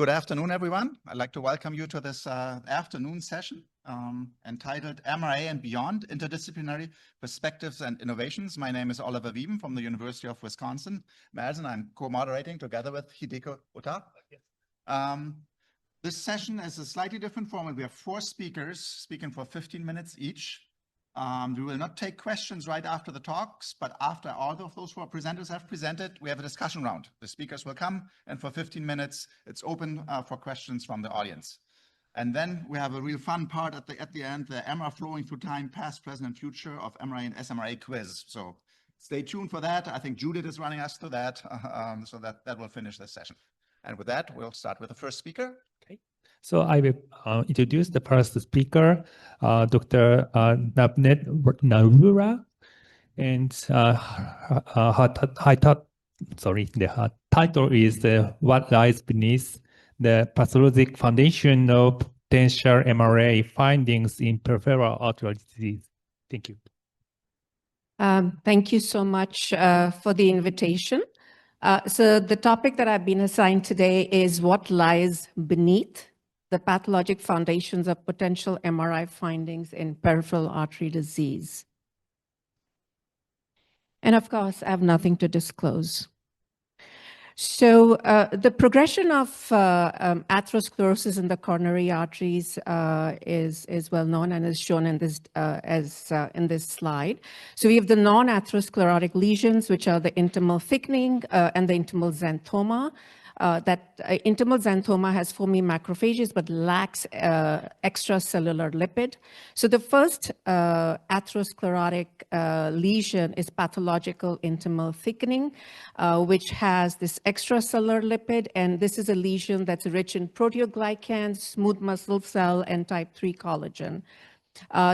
Good afternoon, everyone. I'd like to welcome you to this afternoon session entitled MRA and Beyond, Interdisciplinary Perspectives and Innovations. My name is Oliver Wieben from the University of Wisconsin-Madison. I'm co-moderating together with Hideko Ota. This session is a slightly different format. We have 4 speakers speaking for 15 minutes each. We will not take questions right after the talks, but after all of those 4 presenters have presented, we have a discussion round. The speakers will come, and for 15 minutes, it's open for questions from the audience. And then we have a real fun part at the end, the MRA Flowing Through Time, Past, Present, and Future of MRA and SMRA quiz. So stay tuned for that. I think Judith is running us through that, so that will finish this session. And with that, we'll start with the first speaker. So I will introduce the first speaker, Dr. Navnet Narura, and her title is What Lies Beneath the Pathologic Foundation of Potential MRA Findings in Peripheral Artery Disease. Thank you. Thank you so much for the invitation. So the topic that I've been assigned today is what lies beneath the pathologic foundations of potential MRI findings in peripheral artery disease. And of course, I have nothing to disclose. So the progression of atherosclerosis in the coronary arteries is well known and is shown in this in this slide. So we have the non-atherosclerotic lesions, which are the intimal thickening and the intimal xanthoma. That intimal xanthoma has foamy macrophages but lacks extracellular lipid. So the first atherosclerotic lesion is pathological intimal thickening, which has this extracellular lipid, and this is a lesion that's rich in proteoglycans, smooth muscle cell, and type 3 collagen.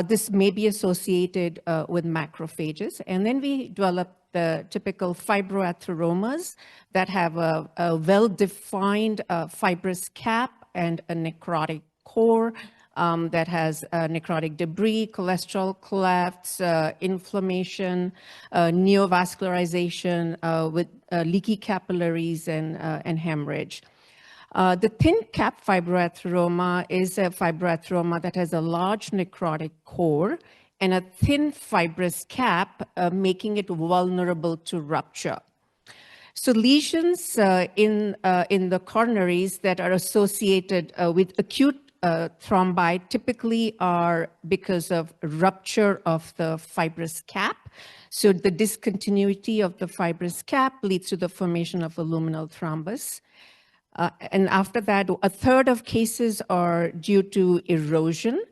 This may be associated with macrophages. And then we develop the typical fibroatheromas that have a well-defined fibrous cap and a necrotic core that has necrotic debris, cholesterol clefts, inflammation, neovascularization with leaky capillaries and hemorrhage. The thin cap fibroatheroma is a fibroatheroma that has a large necrotic core and a thin fibrous cap, making it vulnerable to rupture. So lesions in the coronaries that are associated with acute thrombi typically are because of rupture of the fibrous cap. So the discontinuity of the fibrous cap leads to the formation of a luminal thrombus. And after that, a third of cases are due to erosion.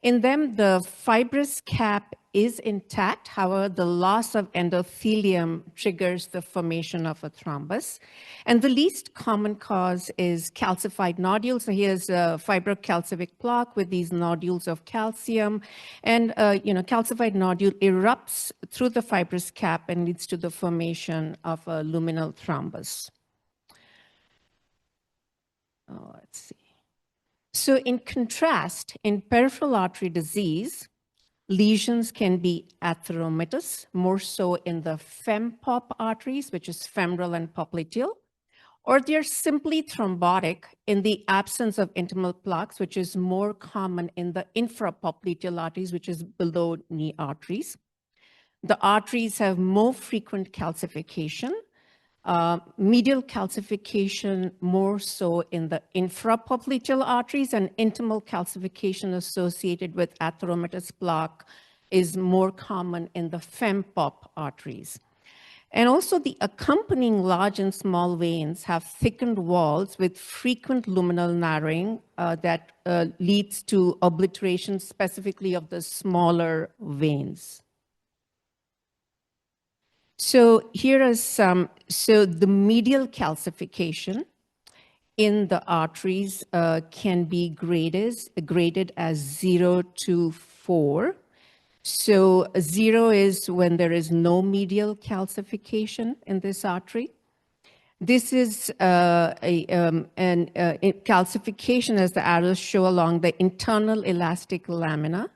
In them, the fibrous cap is intact. However, the loss of endothelium triggers the formation of a thrombus. And the least common cause is calcified nodules. So here's a fibrocalcific plaque with these nodules of calcium. And, calcified nodule erupts through the fibrous cap and leads to the formation of a luminal thrombus. Let's see. So in contrast, in peripheral artery disease, lesions can be atheromatous, more so in the fem-pop arteries, which is femoral and popliteal, or they're simply thrombotic in the absence of intimal plaques, which is more common in the infrapopliteal arteries, which is below knee arteries. The arteries have more frequent calcification, medial calcification more so in the infrapopliteal arteries, and intimal calcification associated with atheromatous plaque is more common in the fem-pop arteries. And also the accompanying large and small veins have thickened walls with frequent luminal narrowing that leads to obliteration specifically of the smaller veins. So here is some, so the medial calcification in the arteries can be graded as 0 to 4. So 0 is when there is no medial calcification in this artery. This is calcification, as the arrows show, along the internal elastic lamina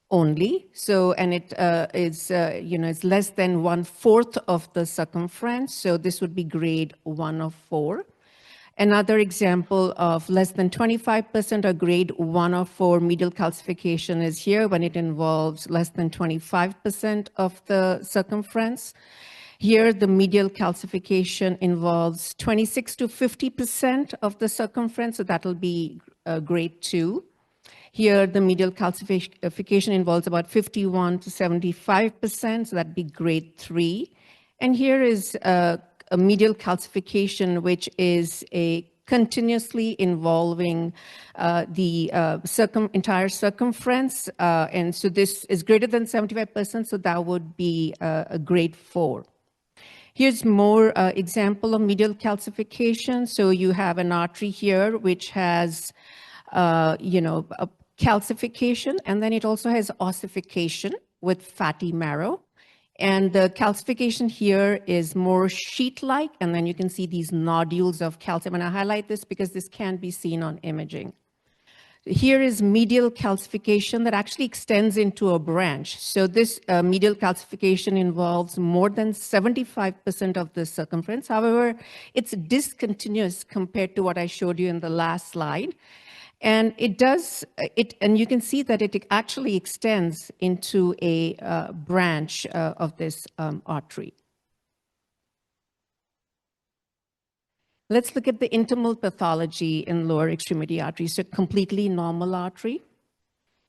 only. So, and it is, it's less than 1/4 of the circumference. So this would be grade 1 of 4. Another example of less than 25% or grade 1 or 4 medial calcification is here when it involves less than 25% of the circumference. Here, the medial calcification involves 26 to 50% of the circumference, so that'll be grade 2. Here, the medial calcification involves about 51 to 75%, so that'd be grade 3. And here is a medial calcification, which is a continuously involving the entire circumference. And so this is greater than 75%, so that would be a grade 4. Here's more example of medial calcification. So you have an artery here, which has, a calcification, and then it also has ossification with fatty marrow. And the calcification here is more sheet-like, and then you can see these nodules of calcium. And I highlight this because this can be seen on imaging. Here is medial calcification that actually extends into a branch. So this medial calcification involves more than 75% of the circumference. However, it's discontinuous compared to what I showed you in the last slide. And and you can see that it actually extends into a branch of this artery. Let's look at the intimal pathology in lower extremity arteries. So completely normal artery.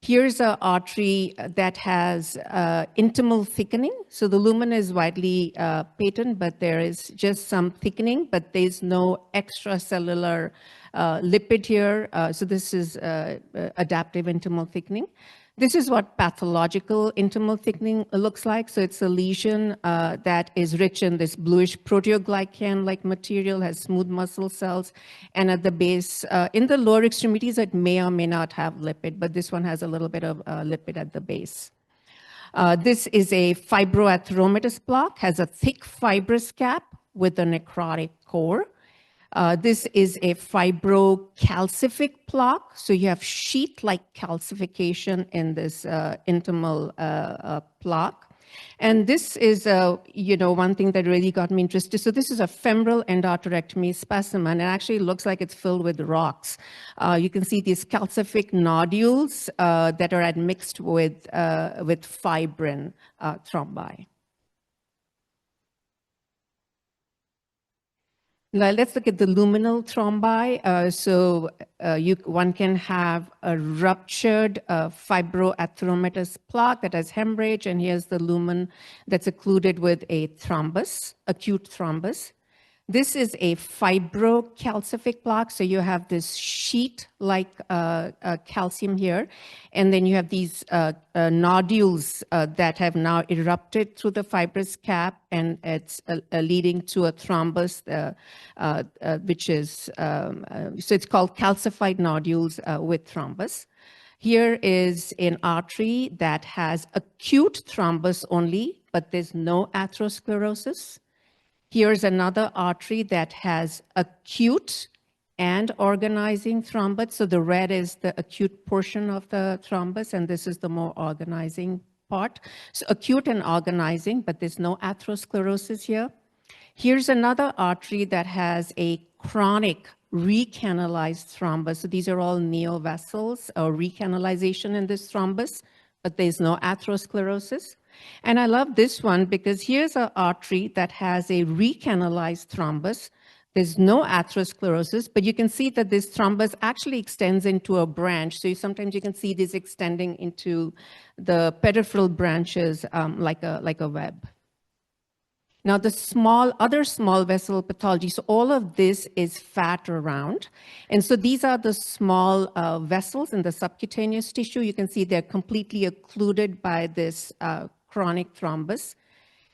Here's an artery that has intimal thickening. So the lumen is widely patent, but there is just some thickening, but there's no extracellular lipid here. So this is adaptive intimal thickening. This is what pathological intimal thickening looks like. So it's a lesion that is rich in this bluish proteoglycan-like material, has smooth muscle cells, and at the base, in the lower extremities, it may or may not have lipid, but this one has a little bit of lipid at the base. This is a fibroatheromatous plaque, has a thick fibrous cap with a necrotic core. This is a fibrocalcific plaque. So you have sheet-like calcification in this intimal plaque. And this is, one thing that really got me interested. So this is a femoral endarterectomy specimen. It actually looks like it's filled with rocks. You can see these calcific nodules that are admixed with fibrin thrombi. Now let's look at the luminal thrombi. One can have a ruptured fibroatheromatous plaque that has hemorrhage, and here's the lumen that's occluded with a thrombus, acute thrombus. This is a fibrocalcific plaque, so you have this sheet-like calcium here, and then you have these nodules that have now erupted through the fibrous cap, and it's leading to a thrombus, which is, so it's called calcified nodules with thrombus. Here is an artery that has acute thrombus only, but there's no atherosclerosis. Here's another artery that has acute and organizing thrombus. So the red is the acute portion of the thrombus, and this is the more organizing part. So acute and organizing, but there's no atherosclerosis here. Here's another artery that has a chronic recanalized thrombus. So these are all neovessels or recanalization in this thrombus, but there's no atherosclerosis. And I love this one because here's an artery that has a recanalized thrombus. There's no atherosclerosis, but you can see that this thrombus actually extends into a branch. So sometimes you can see this extending into the peripheral branches like a web. Now the other small vessel pathology, so all of this is fat around. And so these are the small vessels in the subcutaneous tissue. You can see they're completely occluded by this chronic thrombus.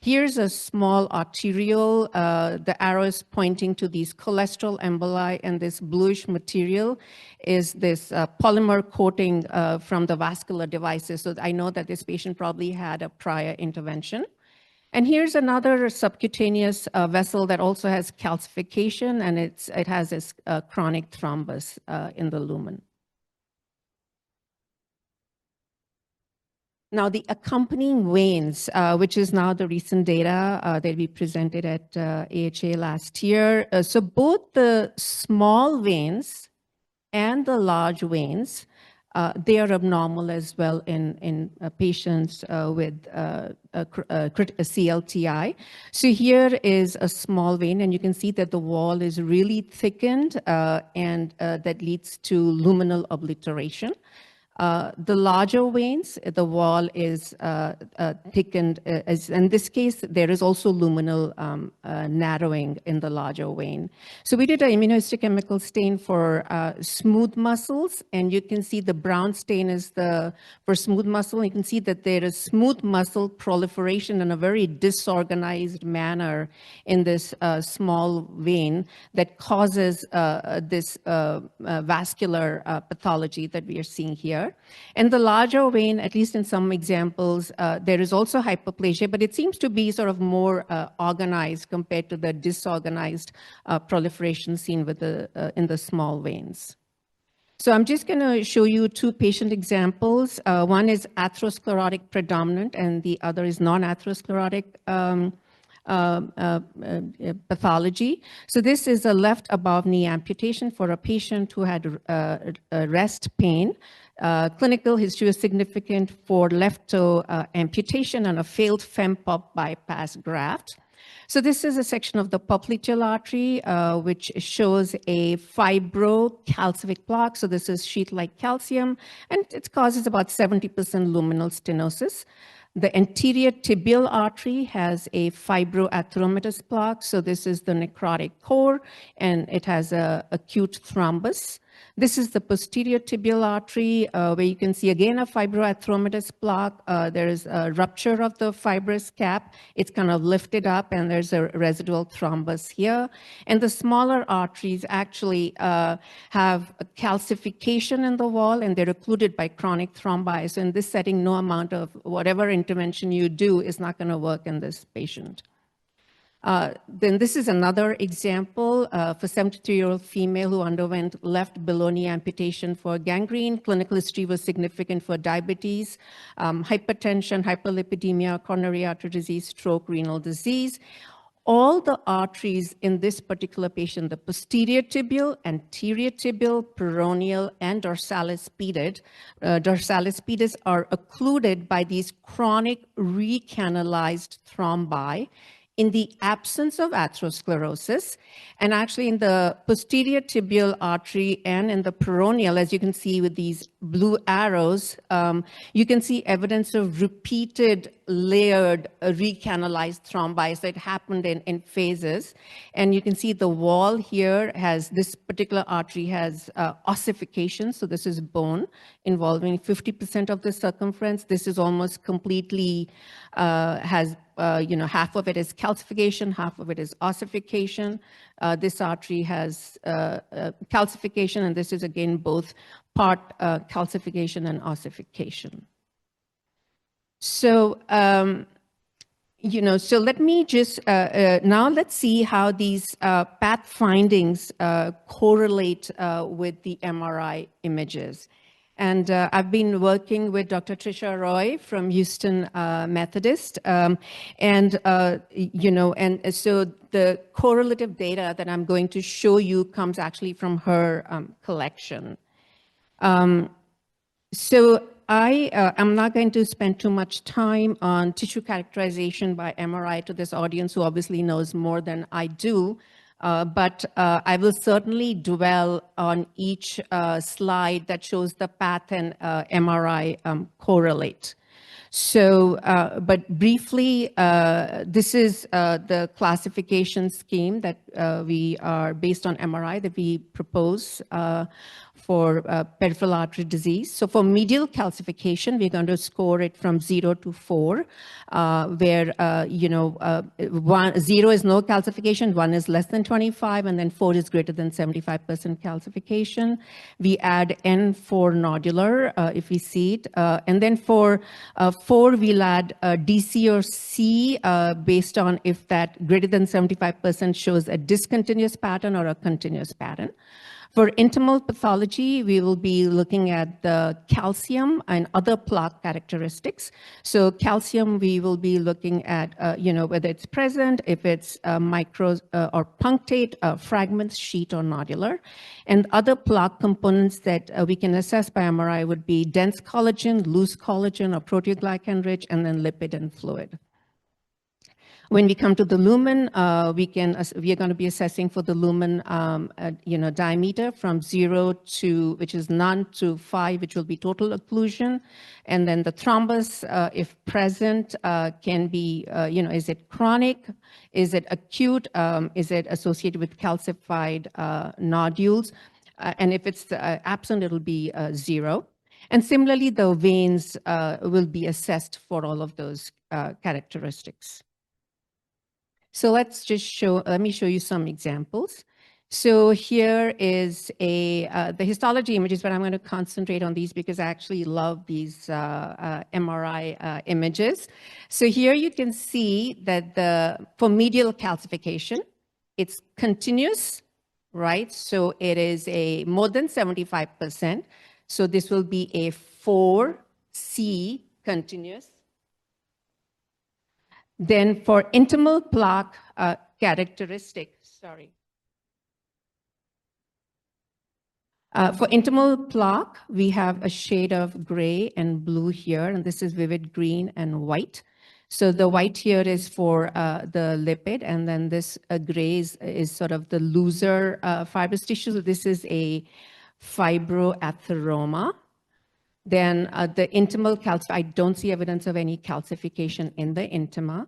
Here's a small arteriole. The arrow is pointing to these cholesterol emboli, and this bluish material is this polymer coating from the vascular devices. So I know that this patient probably had a prior intervention. And here's another subcutaneous vessel that also has calcification, and it has this chronic thrombus in the lumen. Now, the accompanying veins, which is now the recent data that we presented at AHA last year. So both the small veins and the large veins, they are abnormal as well in patients with CLTI. So here is a small vein, and you can see that the wall is really thickened, and that leads to luminal obliteration. The larger veins, the wall is thickened. In this case, there is also luminal narrowing in the larger vein. So we did an immunohistochemical stain for smooth muscles, and you can see the brown stain is for smooth muscle. You can see that there is smooth muscle proliferation in a very disorganized manner in this small vein that causes this vascular pathology that we are seeing here. And the larger vein, at least in some examples, there is also hyperplasia, but it seems to be sort of more organized compared to the disorganized proliferation seen with in the small veins. So I'm just going to show you two patient examples. One is atherosclerotic predominant, and the other is non-atherosclerotic pathology. So this is a left above knee amputation for a patient who had rest pain. Clinical history was significant for left toe amputation and a failed FEMPOP bypass graft. So this is a section of the popliteal artery, which shows a fibrocalcific plaque. So this is sheet-like calcium, and it causes about 70% luminal stenosis. The anterior tibial artery has a fibroatheromatous plaque. So this is the necrotic core, and it has a acute thrombus. This is the posterior tibial artery, where you can see again a fibroatheromatous plaque. There is a rupture of the fibrous cap. It's kind of lifted up, and there's a residual thrombus here. And the smaller arteries actually have a calcification in the wall, and they're occluded by chronic thrombi. So in this setting, no amount of whatever intervention you do is not going to work in this patient. Then this is another example for 73-year-old female who underwent left below knee amputation for gangrene. Clinical history was significant for diabetes, hypertension, hyperlipidemia, coronary artery disease, stroke, renal disease. All the arteries in this particular patient, the posterior tibial, anterior tibial, peroneal, and dorsalis pedis are occluded by these chronic recanalized thrombi in the absence of atherosclerosis. And actually in the posterior tibial artery and in the peroneal, as you can see with these blue arrows, you can see evidence of repeated layered recanalized thrombi that happened in phases. And you can see the wall here has, this particular artery has ossification. So this is bone involving 50% of the circumference. This is almost completely has half of it is calcification, half of it is ossification. This artery has calcification, and this is again both part calcification and ossification. So, so let me just, now let's see how these path findings correlate with the MRI images. And I've been working with Dr. Tricia Roy from Houston Methodist, and so the correlative data that I'm going to show you comes actually from her collection. So I'm not going to spend too much time on tissue characterization by MRI to this audience who obviously knows more than I do. But I will certainly dwell on each slide that shows the path and MRI correlate. So, but briefly, this is the classification scheme that we are based on MRI that we propose for peripheral artery disease. So for medial calcification, we're going to score it from 0 to 4, where 0 is no calcification, 1 is less than 25, and then 4 is greater than 75% calcification. We add N for nodular, if we see it. And then for 4, we'll add DC or C based on if that greater than 75% shows a discontinuous pattern or a continuous pattern. For intimal pathology, we will be looking at the calcium and other plaque characteristics. So calcium, we will be looking at, whether it's present, if it's micro or punctate, fragments, sheet, or nodular. And other plaque components that we can assess by MRI would be dense collagen, loose collagen, or proteoglycan-rich, and then lipid and fluid. When we come to the lumen, we are going to be assessing for the lumen, diameter from 0 to, which is none, to 5, which will be total occlusion. And then the thrombus, if present, can be, is it chronic? Is it acute? Is it associated with calcified nodules? And if it's absent, it'll be 0. And similarly, the veins will be assessed for all of those characteristics. So let me show you some examples. So here is the histology images, but I'm going to concentrate on these because I actually love these MRI images. So here you can see that for medial calcification, it's continuous, right? So it is more than 75%. So this will be a 4C continuous. Then for intimal plaque characteristics, for intimal plaque, we have a shade of gray and blue here, and this is vivid green and white. So the white here is for the lipid, and then this gray is sort of the looser fibrous tissue. So this is a fibroatheroma. Then the intimal I don't see evidence of any calcification in the intima.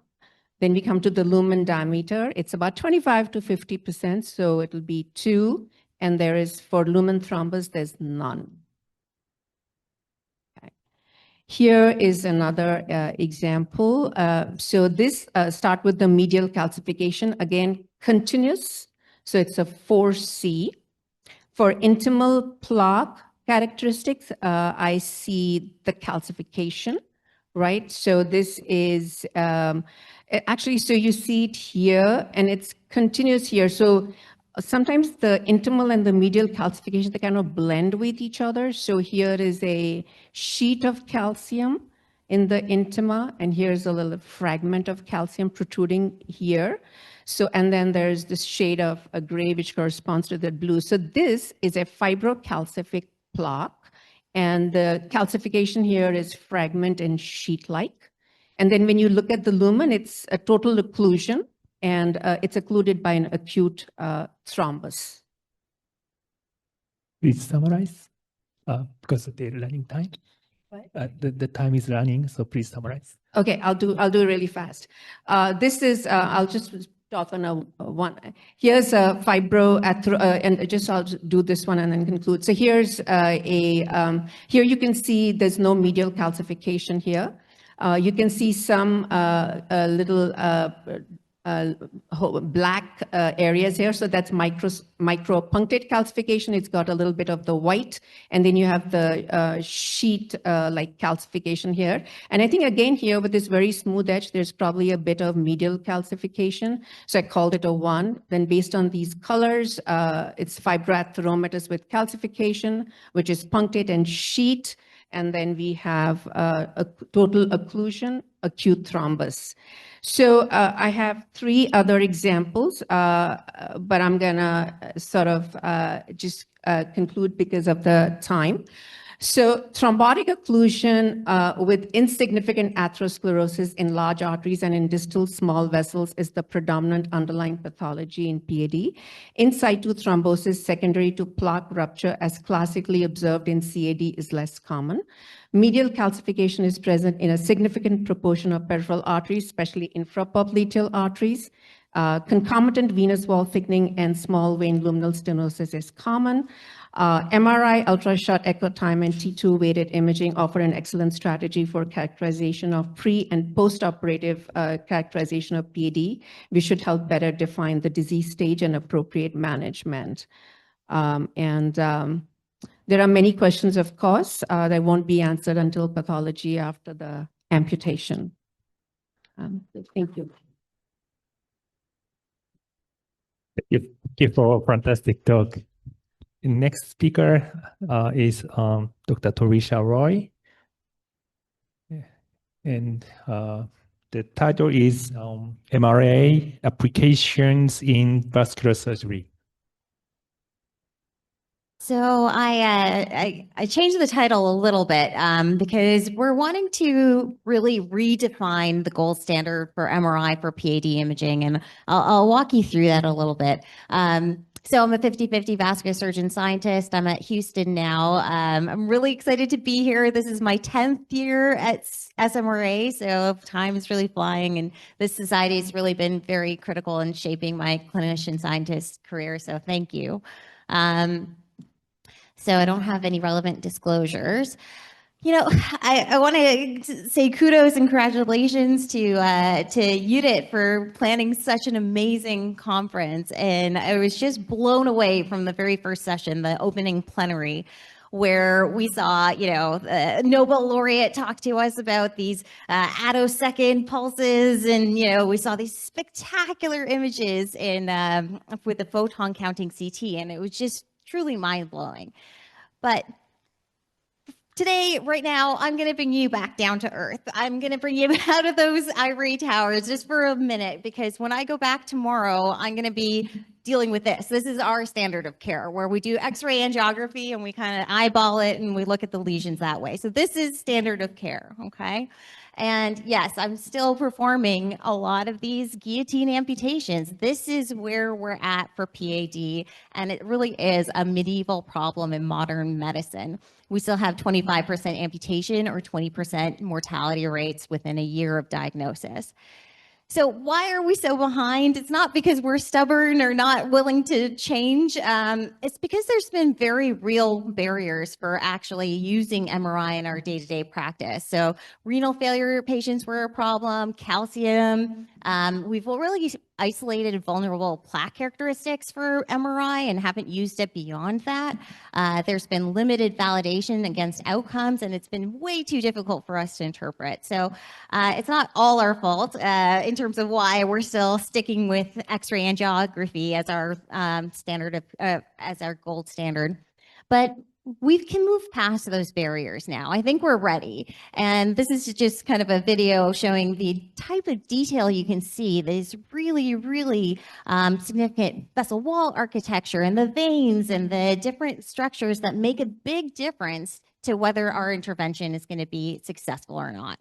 Then we come to the lumen diameter. It's about 25 to 50%, so it'll be 2. And there is, for lumen thrombus, there's none. Okay. Here is another example. So this start with the medial calcification. Again, continuous, so it's a 4C. For intimal plaque characteristics, I see the calcification, right? So this is actually, so you see it here, and it's continuous here. So sometimes the intimal and the medial calcification, they kind of blend with each other. So here is a sheet of calcium in the intima, and here's a little fragment of calcium protruding here. So, and then there's this shade of a gray, which corresponds to the blue. So this is a fibrocalcific plaque, and the calcification here is fragment and sheet-like. And then when you look at the lumen, it's a total occlusion, and it's occluded by an acute thrombus. Please summarize, because of the running time. The time is running, so please summarize. Okay, I'll do it really fast. This is I'll just talk on one. Here's a and just I'll do this one and then conclude. So here's here you can see there's no medial calcification here. You can see some little black areas here. So that's micro punctate calcification. It's got a little bit of the white, and then you have the sheet like calcification here. And I think again here with this very smooth edge, there's probably a bit of medial calcification. So I called it a 1. Then based on these colors, it's fibroatheromatous with calcification, which is punctate and sheet. And then we have a total occlusion, acute thrombus. So I have 3 other examples, but I'm going to sort of just conclude because of the time. So thrombotic occlusion with insignificant atherosclerosis in large arteries and in distal small vessels is the predominant underlying pathology in PAD. In situ thrombosis secondary to plaque rupture, as classically observed in CAD, is less common. Medial calcification is present in a significant proportion of peripheral arteries, especially infrapopliteal arteries. Concomitant venous wall thickening and small vein luminal stenosis is common. MRI, ultra-short echo time, and T2 weighted imaging offer an excellent strategy for characterization of pre- and post-operative characterization of PAD, which should help better define the disease stage and appropriate management. There are many questions, of course, that won't be answered until pathology after the amputation. Thank you. Thank you for a fantastic talk. next speaker is Dr. Torisha Roy. And the title is MRA Applications in Vascular Surgery. So I changed the title a little bit because we're wanting to really redefine the gold standard for MRI for PAD imaging, and I'll walk you through that a little bit. So I'm a 50-50 vascular surgeon scientist. I'm at Houston now. I'm really excited to be here. This is my 10th year at SMRA, so time is really flying, and this society has really been very critical in shaping my clinician scientist career, so thank you. So I don't have any relevant disclosures. You know, I want to say kudos and congratulations to UDIT for planning such an amazing conference. And I was just blown away from the very first session, the opening plenary, where we saw, you know, the Nobel laureate talk to us about these attosecond pulses, and you know, we saw these spectacular images in with the photon counting CT, and it was just truly mind blowing. But today, right now, I'm going to bring you back down to earth. I'm going to bring you out of those ivory towers just for a minute, because when I go back tomorrow, I'm going to be dealing with this. This is our standard of care, where we do X-ray angiography and we kind of eyeball it and we look at the lesions that way. So this is standard of care, okay? And yes, I'm still performing a lot of these guillotine amputations. This is where we're at for PAD, and it really is a medieval problem in modern medicine. We still have 25% amputation or 20% mortality rates within a year of diagnosis. So why are we so behind? It's not because we're stubborn or not willing to change. It's because there's been very real barriers for actually using MRI in our day-to-day practice. So renal failure patients were a problem, calcium. We've really isolated vulnerable plaque characteristics for MRI and haven't used it beyond that. There's been limited validation against outcomes, and it's been way too difficult for us to interpret. So it's not all our fault in terms of why we're still sticking with X-ray angiography as our standard of as our gold standard. But we can move past those barriers now. I think we're ready. And this is just kind of a video showing the type of detail you can see that is really, really significant vessel wall architecture and the veins and the different structures that make a big difference to whether our intervention is going to be successful or not.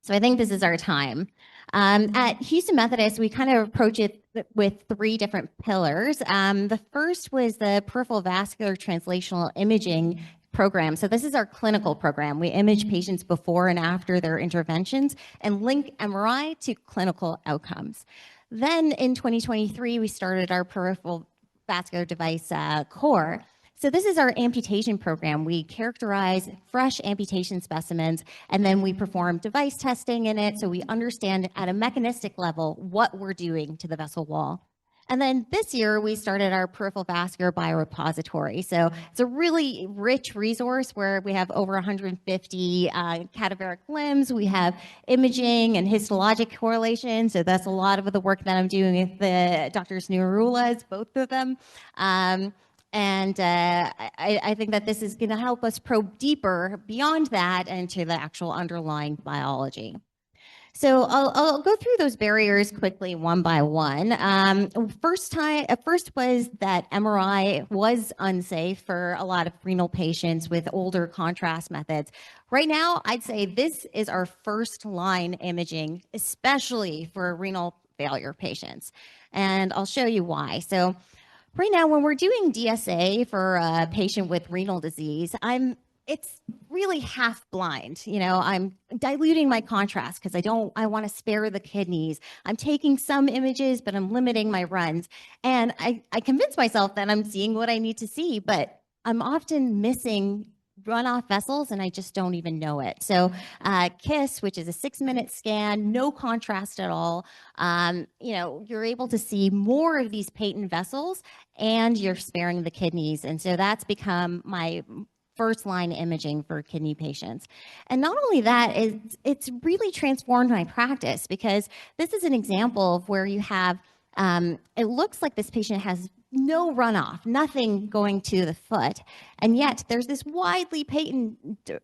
So I think this is our time. At Houston Methodist, we kind of approach it with three different pillars. The first was the peripheral vascular translational imaging program. So this is our clinical program. We image patients before and after their interventions and link MRI to clinical outcomes. Then in 2023, we started our peripheral vascular device core. So this is our amputation program. We characterize fresh amputation specimens, and then we perform device testing in it so we understand at a mechanistic level what we're doing to the vessel wall. And then this year, we started our peripheral vascular biorepository. So it's a really rich resource where we have over 150 cadaveric limbs. We have imaging and histologic correlation. So that's a lot of the work that I'm doing with the Drs. Nurulas, both of them. And I think that this is going to help us probe deeper beyond that into the actual underlying biology. So I'll go through those barriers quickly one by one. First was that MRI was unsafe for a lot of renal patients with older contrast methods. Right now, I'd say this is our first line imaging, especially for renal failure patients. And I'll show you why. So right now, when we're doing DSA for a patient with renal disease, it's really half blind. You know, I'm diluting my contrast because I want to spare the kidneys. I'm taking some images, but I'm limiting my runs. And I convince myself that I'm seeing what I need to see, but I'm often missing runoff vessels and I just don't even know it. So KISS, which is a 6-minute scan, no contrast at all. You know, you're able to see more of these patent vessels and you're sparing the kidneys. And so that's become my first line imaging for kidney patients. And not only that, it's really transformed my practice because this is an example of where you have, it looks like this patient has no runoff, nothing going to the foot. And yet there's this widely patent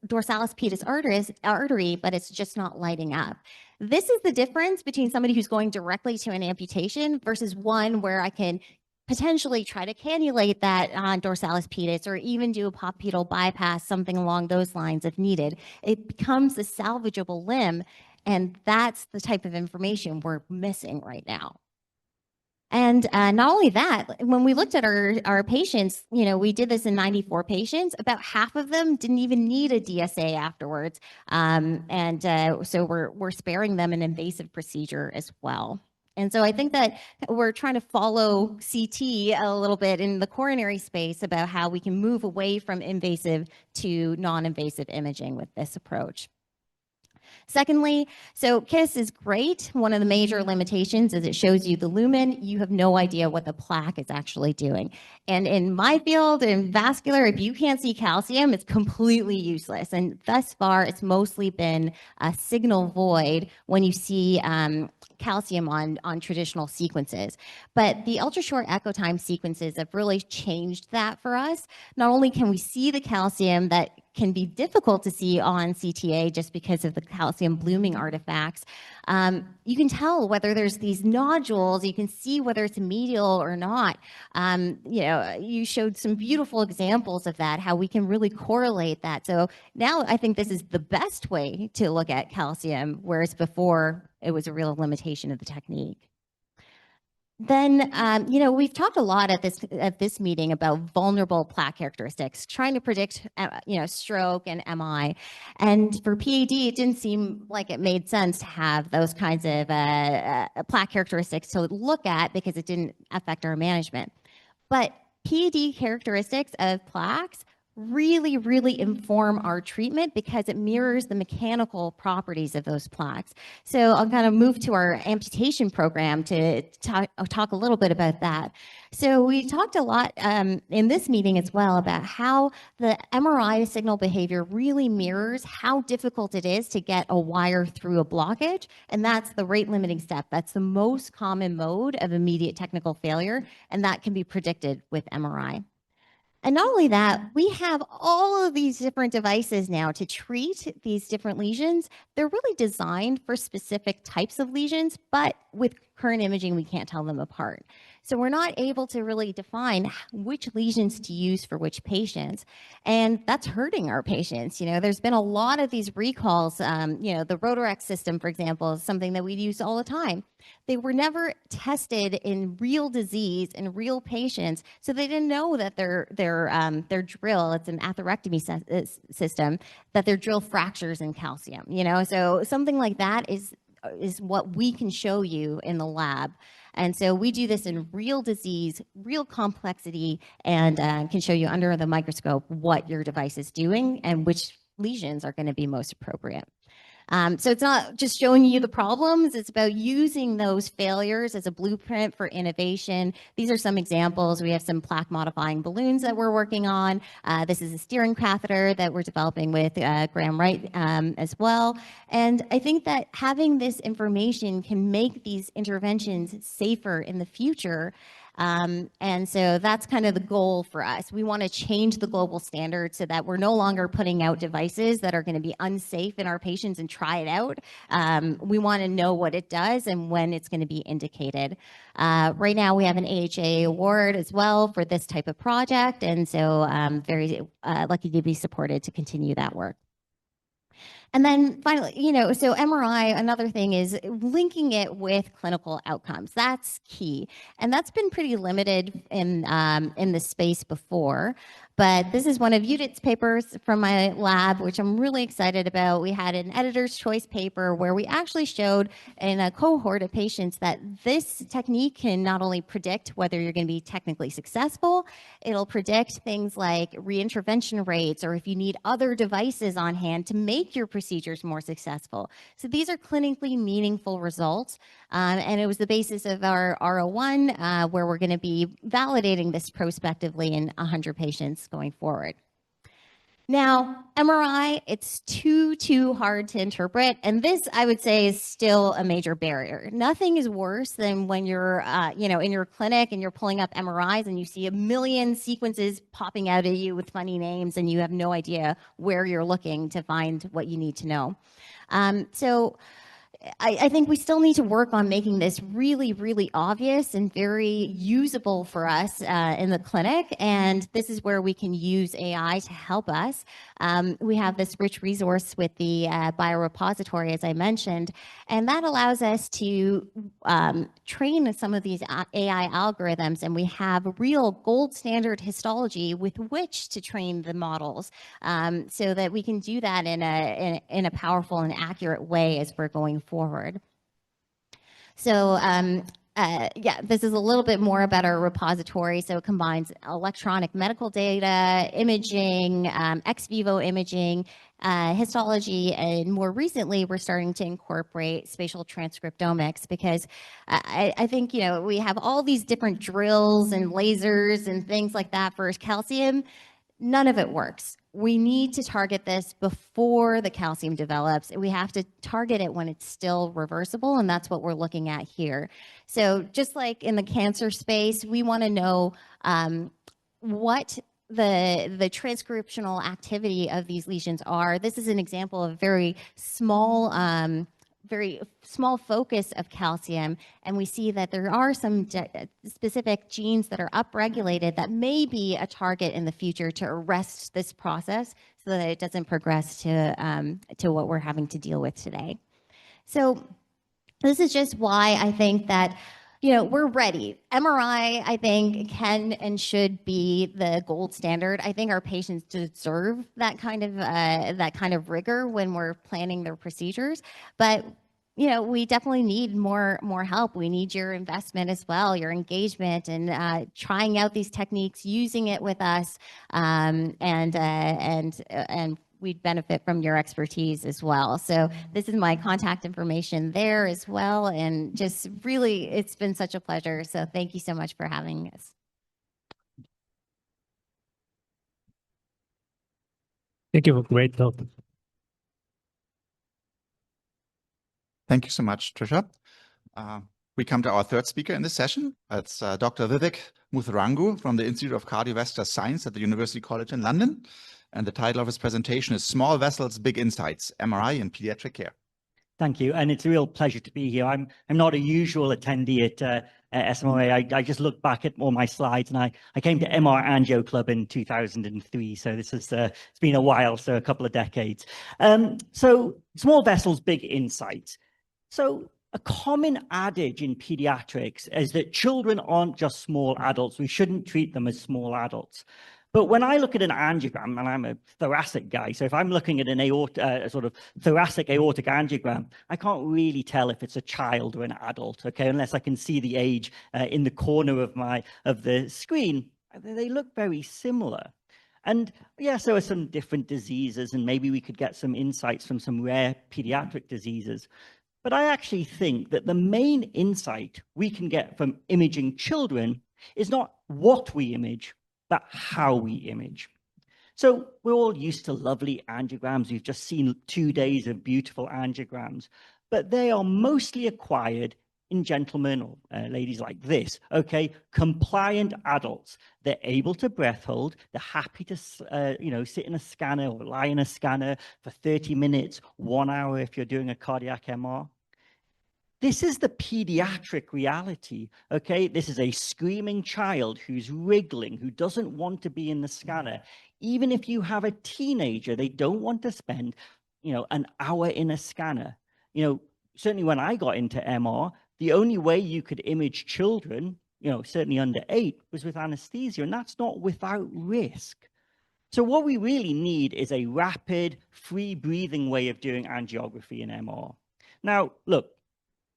dorsalis pedis artery, but it's just not lighting up. This is the difference between somebody who's going directly to an amputation versus one where I can potentially try to cannulate that dorsalis pedis or even do a popliteal bypass, something along those lines if needed. It becomes a salvageable limb, and that's the type of information we're missing right now. And not only that, when we looked at our patients, we did this in 94 patients, about half of them didn't even need a DSA afterwards. So we're sparing them an invasive procedure as well. And so I think that we're trying to follow CT a little bit in the coronary space about how we can move away from invasive to non-invasive imaging with this approach. Secondly, so KISS is great. One of the major limitations is it shows you the lumen. You have no idea what the plaque is actually doing. And in my field, in vascular, if you can't see calcium, it's completely useless. And thus far, it's mostly been a signal void when you see calcium on traditional sequences. But the ultra-short echo time sequences have really changed that for us. Not only can we see the calcium that can be difficult to see on CTA just because of the calcium blooming artifacts. You can tell whether there's these nodules, you can see whether it's medial or not. You showed some beautiful examples of that, how we can really correlate that. So now I think this is the best way to look at calcium, whereas before it was a real limitation of the technique. Then, we've talked a lot at this meeting about vulnerable plaque characteristics, trying to predict, stroke and MI. And for PAD, it didn't seem like it made sense to have those kinds of plaque characteristics to look at because it didn't affect our management. But PAD characteristics of plaques really, really inform our treatment because it mirrors the mechanical properties of those plaques. So I'll kind of move to our amputation program to talk a little bit about that. So we talked a lot in this meeting as well about how the MRI signal behavior really mirrors how difficult it is to get a wire through a blockage, and that's the rate limiting step. That's the most common mode of immediate technical failure, and that can be predicted with MRI. And not only that, we have all of these different devices now to treat these different lesions. They're really designed for specific types of lesions, but with current imaging, we can't tell them apart. So we're not able to really define which lesions to use for which patients. And that's hurting our patients. There's been a lot of these recalls. The Rotarex system, for example, is something that we use all the time. They were never tested in real disease in real patients, so they didn't know that their drill, it's an atherectomy system, that their drill fractures in calcium. So something like that is what we can show you in the lab. And so we do this in real disease, real complexity, and can show you under the microscope what your device is doing and which lesions are going to be most appropriate. So it's not just showing you the problems, it's about using those failures as a blueprint for innovation. These are some examples. We have some plaque modifying balloons that we're working on. This is a steering catheter that we're developing with Graham Wright as well. And I think that having this information can make these interventions safer in the future. And so that's kind of the goal for us. We want to change the global standard so that we're no longer putting out devices that are going to be unsafe in our patients and try it out. We want to know what it does and when it's going to be indicated. Right now we have an AHA award as well for this type of project. And so I'm very lucky to be supported to continue that work. And then finally, so MRI, another thing is linking it with clinical outcomes. That's key. And that's been pretty limited in the space before. But this is one of Judith's papers from my lab, which I'm really excited about. We had an editor's choice paper where we actually showed in a cohort of patients that this technique can not only predict whether you're going to be technically successful, it'll predict things like reintervention rates or if you need other devices on hand to make your procedures more successful. So these are clinically meaningful results. And it was the basis of our R01, where we're going to be validating this prospectively in 100 patients going forward. Now, MRI, it's too hard to interpret. And this, I would say, is still a major barrier. Nothing is worse than when you're, in your clinic and you're pulling up MRIs and you see a million sequences popping out at you with funny names and you have no idea where you're looking to find what you need to know. So I think we still need to work on making this really, really obvious and very usable for us in the clinic. And this is where we can use AI to help us. We have this rich resource with the biorepository, as I mentioned, and that allows us to train some of these AI algorithms. And we have real gold standard histology with which to train the models so that we can do that in a powerful and accurate way as we're going forward. So this is a little bit more about our repository. So it combines electronic medical data, imaging, ex vivo imaging, histology, and more recently, we're starting to incorporate spatial transcriptomics because I think, we have all these different drills and lasers and things like that for calcium. None of it works. We need to target this before the calcium develops. We have to target it when it's still reversible, and that's what we're looking at here. So just like in the cancer space, we want to know what the transcriptional activity of these lesions are. This is an example of very small focus of calcium, and we see that there are some specific genes that are upregulated that may be a target in the future to arrest this process so that it doesn't progress to what we're having to deal with today. So this is just why I think that we're ready. MRI, I think, can and should be the gold standard. I think our patients deserve that kind of rigor when we're planning their procedures. But we definitely need more help. We need your investment as well, your engagement, and trying out these techniques, using it with us, and we'd benefit from your expertise as well. So this is my contact information there as well. And just really, it's been such a pleasure. So thank you so much for having us. Thank you for great talk. Thank you so much, Trisha. We come to our third speaker in this session. It's Dr. Vivek Muthurangu from the Institute of Cardiovascular Science at the University College in London. And the title of his presentation is Small Vessels, Big Insights, MRI in Pediatric Care. Thank you. And it's a real pleasure to be here. I'm not a usual attendee at SMRA. I just looked back at all my slides, and I came to MR Angio Club in 2003. So this is it's been a while, so a couple of decades. So small vessels, big insights. So a common adage in pediatrics is that children aren't just small adults. We shouldn't treat them as small adults. But when I look at an angiogram, and I'm a thoracic guy, so if I'm looking at an sort of thoracic aortic angiogram, I can't really tell if it's a child or an adult, okay, unless I can see the age in the corner of the screen. They look very similar. And yes, there are some different diseases, and maybe we could get some insights from some rare pediatric diseases. But I actually think that the main insight we can get from imaging children is not what we image, but how we image. So we're all used to lovely angiograms. We've just seen 2 days of beautiful angiograms, but they are mostly acquired in gentlemen or ladies like this, okay? Compliant adults. They're able to breath hold. They're happy to, sit in a scanner or lie in a scanner for 30 minutes, 1 hour if you're doing a cardiac MR. This is the pediatric reality, okay? This is a screaming child who's wriggling, who doesn't want to be in the scanner. Even if you have a teenager, they don't want to spend, an hour in a scanner. Certainly when I got into MR, the only way you could image children, certainly under 8, was with anesthesia, and that's not without risk. So what we really need is a rapid, free-breathing way of doing angiography in MR. Now, look,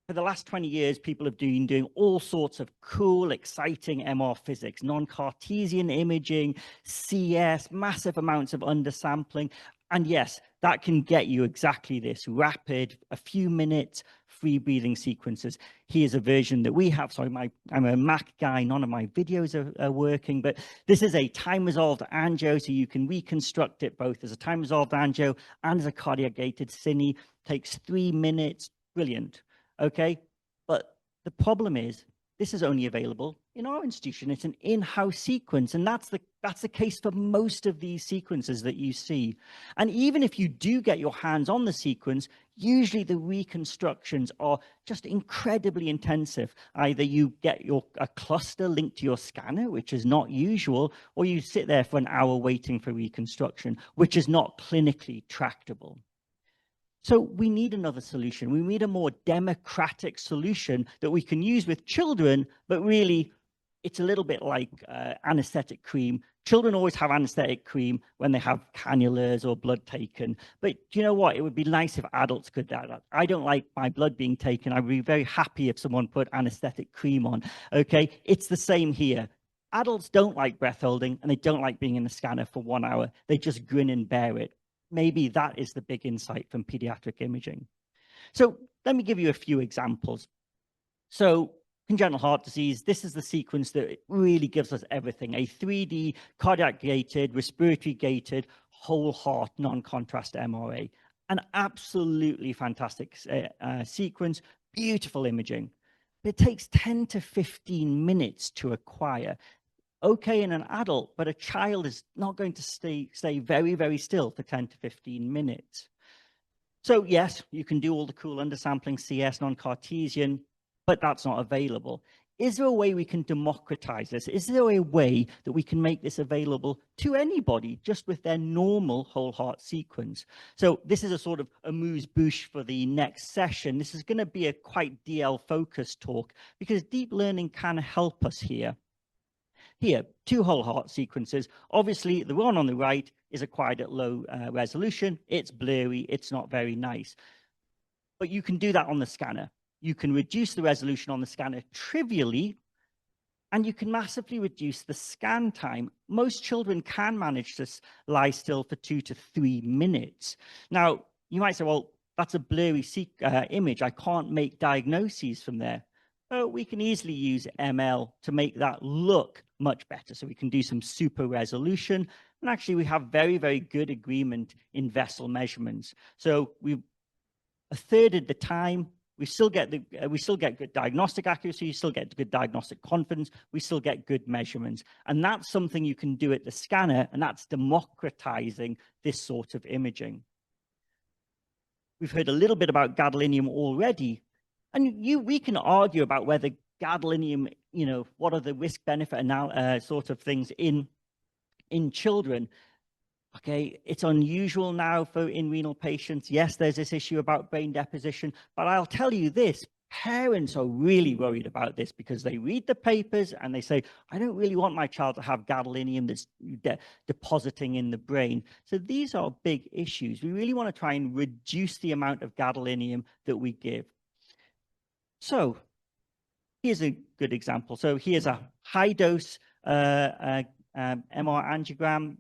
for the last 20 years, people have been doing all sorts of cool, exciting MR physics, non-Cartesian imaging, CS, massive amounts of undersampling. And yes, that can get you exactly this, rapid, a few minutes, free breathing sequences. Here's a version that we have. Sorry, I'm a Mac guy. None of my videos are working, but this is a time-resolved angio, so you can reconstruct it both as a time-resolved angio and as a cardiac-gated cine. Takes 3 minutes. Brilliant. Okay, but the problem is this is only available in our institution. It's an in-house sequence, and that's the case for most of these sequences that you see. And even if you do get your hands on the sequence, usually the reconstructions are just incredibly intensive. Either you get a cluster linked to your scanner, which is not usual, or you sit there for an hour waiting for reconstruction, which is not clinically tractable. So we need another solution. We need a more democratic solution that we can use with children, but really it's a little bit like anesthetic cream. Children always have anesthetic cream when they have cannulas or blood taken. But do you know what? It would be nice if adults could do that. I don't like my blood being taken. I'd be very happy if someone put anesthetic cream on. Okay, it's the same here. Adults don't like breath holding, and they don't like being in the scanner for 1 hour. They just grin and bear it. Maybe that is the big insight from pediatric imaging. So let me give you a few examples. So congenital heart disease, this is the sequence that really gives us everything. A 3D cardiac gated, respiratory gated, whole heart non-contrast MRA. An absolutely fantastic sequence, beautiful imaging. It takes 10 to 15 minutes to acquire. Okay in an adult, but a child is not going to stay very, very still for 10 to 15 minutes. So yes, you can do all the cool undersampling CS non-Cartesian, but that's not available. Is there a way we can democratize this? Is there a way that we can make this available to anybody just with their normal whole heart sequence? So this is a sort of amuse-bouche for the next session. This is going to be a quite DL focused talk because deep learning can help us here. Here, 2 whole heart sequences. Obviously, the one on the right is acquired at low resolution. It's blurry. It's not very nice. But you can do that on the scanner. You can reduce the resolution on the scanner trivially, and you can massively reduce the scan time. Most children can manage to lie still for 2 to 3 minutes. Now, you might say, well, that's a blurry image. I can't make diagnoses from there. We can easily use ML to make that look much better. So we can do some super resolution. And actually, we have very, very good agreement in vessel measurements. So we've a third of the time, we still get good diagnostic accuracy, you still get good diagnostic confidence, we still get good measurements. And that's something you can do at the scanner, and that's democratizing this sort of imaging. We've heard a little bit about gadolinium already. And we can argue about whether gadolinium, what are the risk-benefit sort of things in children. Okay, it's unusual now in renal patients. Yes, there's this issue about brain deposition, but I'll tell you this, parents are really worried about this because they read the papers and they say, I don't really want my child to have gadolinium that's depositing in the brain. So these are big issues. We really want to try and reduce the amount of gadolinium that we give. So here's a good example. So here's a high dose MR angiogram.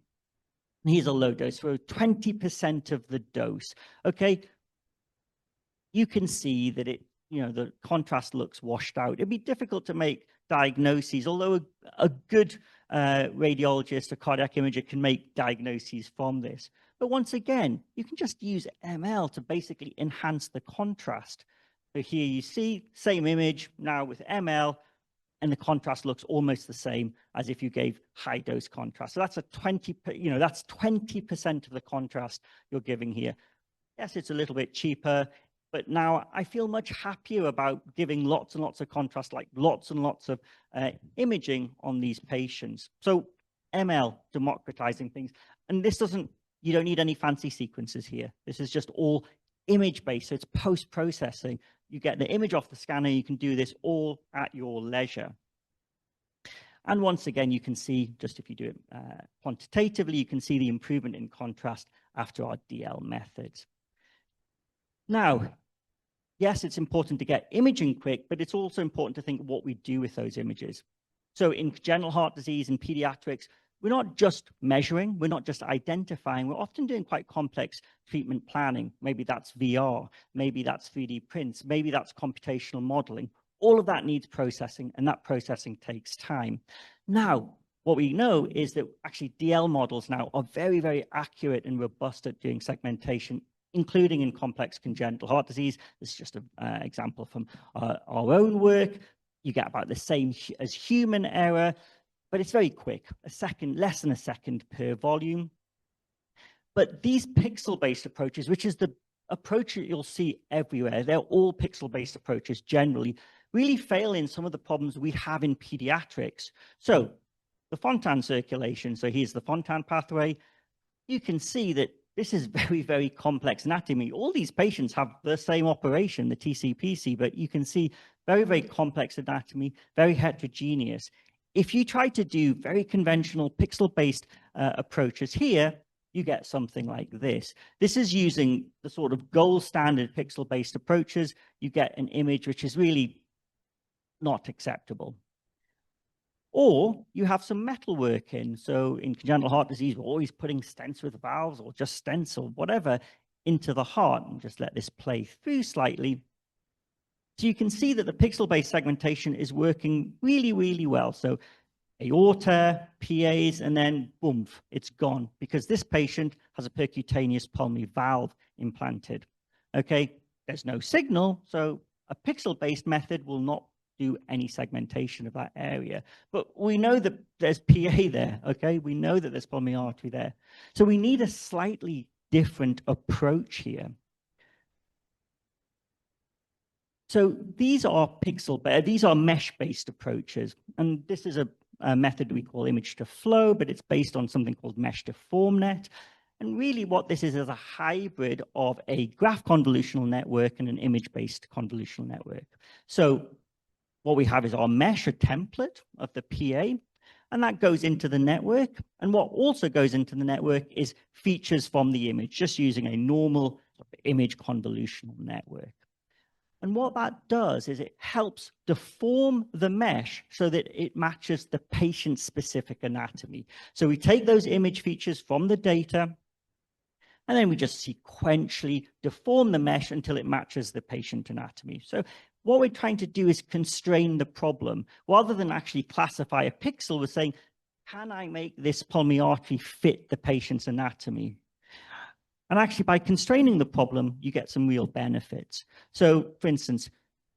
Here's a low dose, so 20% of the dose. Okay, you can see that the contrast looks washed out. It'd be difficult to make diagnoses, although a good radiologist or cardiac imager can make diagnoses from this. But once again, you can just use ML to basically enhance the contrast. So here you see same image now with ML, and the contrast looks almost the same as if you gave high dose contrast. So that's that's 20% of the contrast you're giving here. Yes, it's a little bit cheaper, but now I feel much happier about giving lots and lots of contrast, like lots and lots of imaging on these patients. So ML, democratizing things. And this you don't need any fancy sequences here. This is just all image-based, so it's post-processing. You get the image off the scanner, you can do this all at your leisure. And once again, you can see, just if you do it quantitatively, you can see the improvement in contrast after our DL methods. Now, yes, it's important to get imaging quick, but it's also important to think what we do with those images. So in congenital heart disease and pediatrics, we're not just measuring, we're not just identifying, we're often doing quite complex treatment planning. Maybe that's VR, maybe that's 3D prints, maybe that's computational modeling. All of that needs processing, and that processing takes time. Now, what we know is that actually DL models now are very, very accurate and robust at doing segmentation, including in complex congenital heart disease. This is just an example from our own work. You get about the same as human error, but it's very quick, less than a second per volume. But these pixel-based approaches, which is the approach that you'll see everywhere, they're all pixel-based approaches generally, really fail in some of the problems we have in pediatrics. So the Fontan circulation, so here's the Fontan pathway. You can see that this is very, very complex anatomy. All these patients have the same operation, the TCPC, but you can see very, very complex anatomy, very heterogeneous. If you try to do very conventional pixel-based approaches here, you get something like this. This is using the sort of gold standard pixel-based approaches. You get an image which is really not acceptable. Or you have some metal work in. So in congenital heart disease, we're always putting stents with valves or just stents or whatever into the heart. And just let this play through slightly. So you can see that the pixel-based segmentation is working really, really well. So aorta, PAs, and then boom, it's gone because this patient has a percutaneous pulmonary valve implanted. Okay, there's no signal, so a pixel-based method will not do any segmentation of that area. But we know that there's PA there, okay? We know that there's pulmonary artery there. So we need a slightly different approach here. So these are mesh-based approaches, and this is a method we call image to flow, but it's based on something called mesh to formnet. And really what this is a hybrid of a graph convolutional network and an image-based convolutional network. So what we have is our mesh, a template of the PA, and that goes into the network. And what also goes into the network is features from the image, just using a normal image convolutional network. And what that does is it helps deform the mesh so that it matches the patient's specific anatomy. So we take those image features from the data, and then we just sequentially deform the mesh until it matches the patient anatomy. So what we're trying to do is constrain the problem. Rather than actually classify a pixel, we're saying, can I make this pulmonary artery fit the patient's anatomy? And actually, by constraining the problem, you get some real benefits. So, for instance,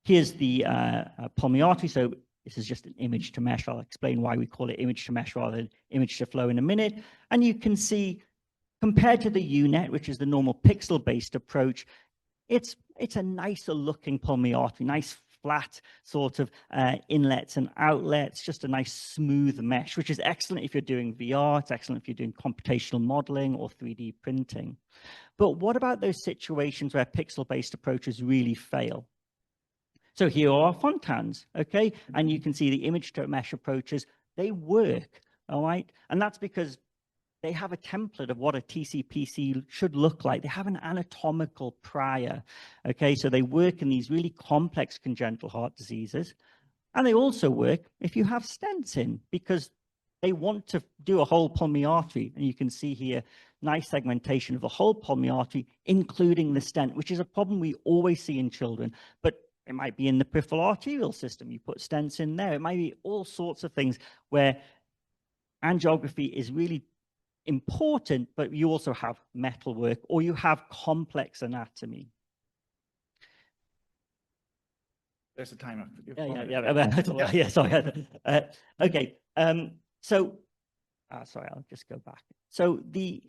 here's the pulmonary artery. So this is just an image to mesh. I'll explain why we call it image to mesh rather than image to flow in a minute. And you can see, compared to the UNet, which is the normal pixel-based approach, it's a nicer looking pulmonary artery, nice flat sort of inlets and outlets, just a nice smooth mesh, which is excellent if you're doing VR, it's excellent if you're doing computational modeling or 3D printing. But what about those situations where pixel-based approaches really fail? So here are our Fontans, okay? And you can see the image to mesh approaches, they work, all right? And that's because they have a template of what a TCPC should look like. They have an anatomical prior, okay? So they work in these really complex congenital heart diseases. And they also work if you have stents in, because they want to do a whole pulmonary artery. And you can see here, nice segmentation of the whole pulmonary artery, including the stent, which is a problem we always see in children. But it might be in the peripheral arterial system. You put stents in there. It might be all sorts of things where angiography is really important, but you also have metalwork or you have complex anatomy. There's a timer. Yeah, sorry. Okay, sorry, I'll just go back. So the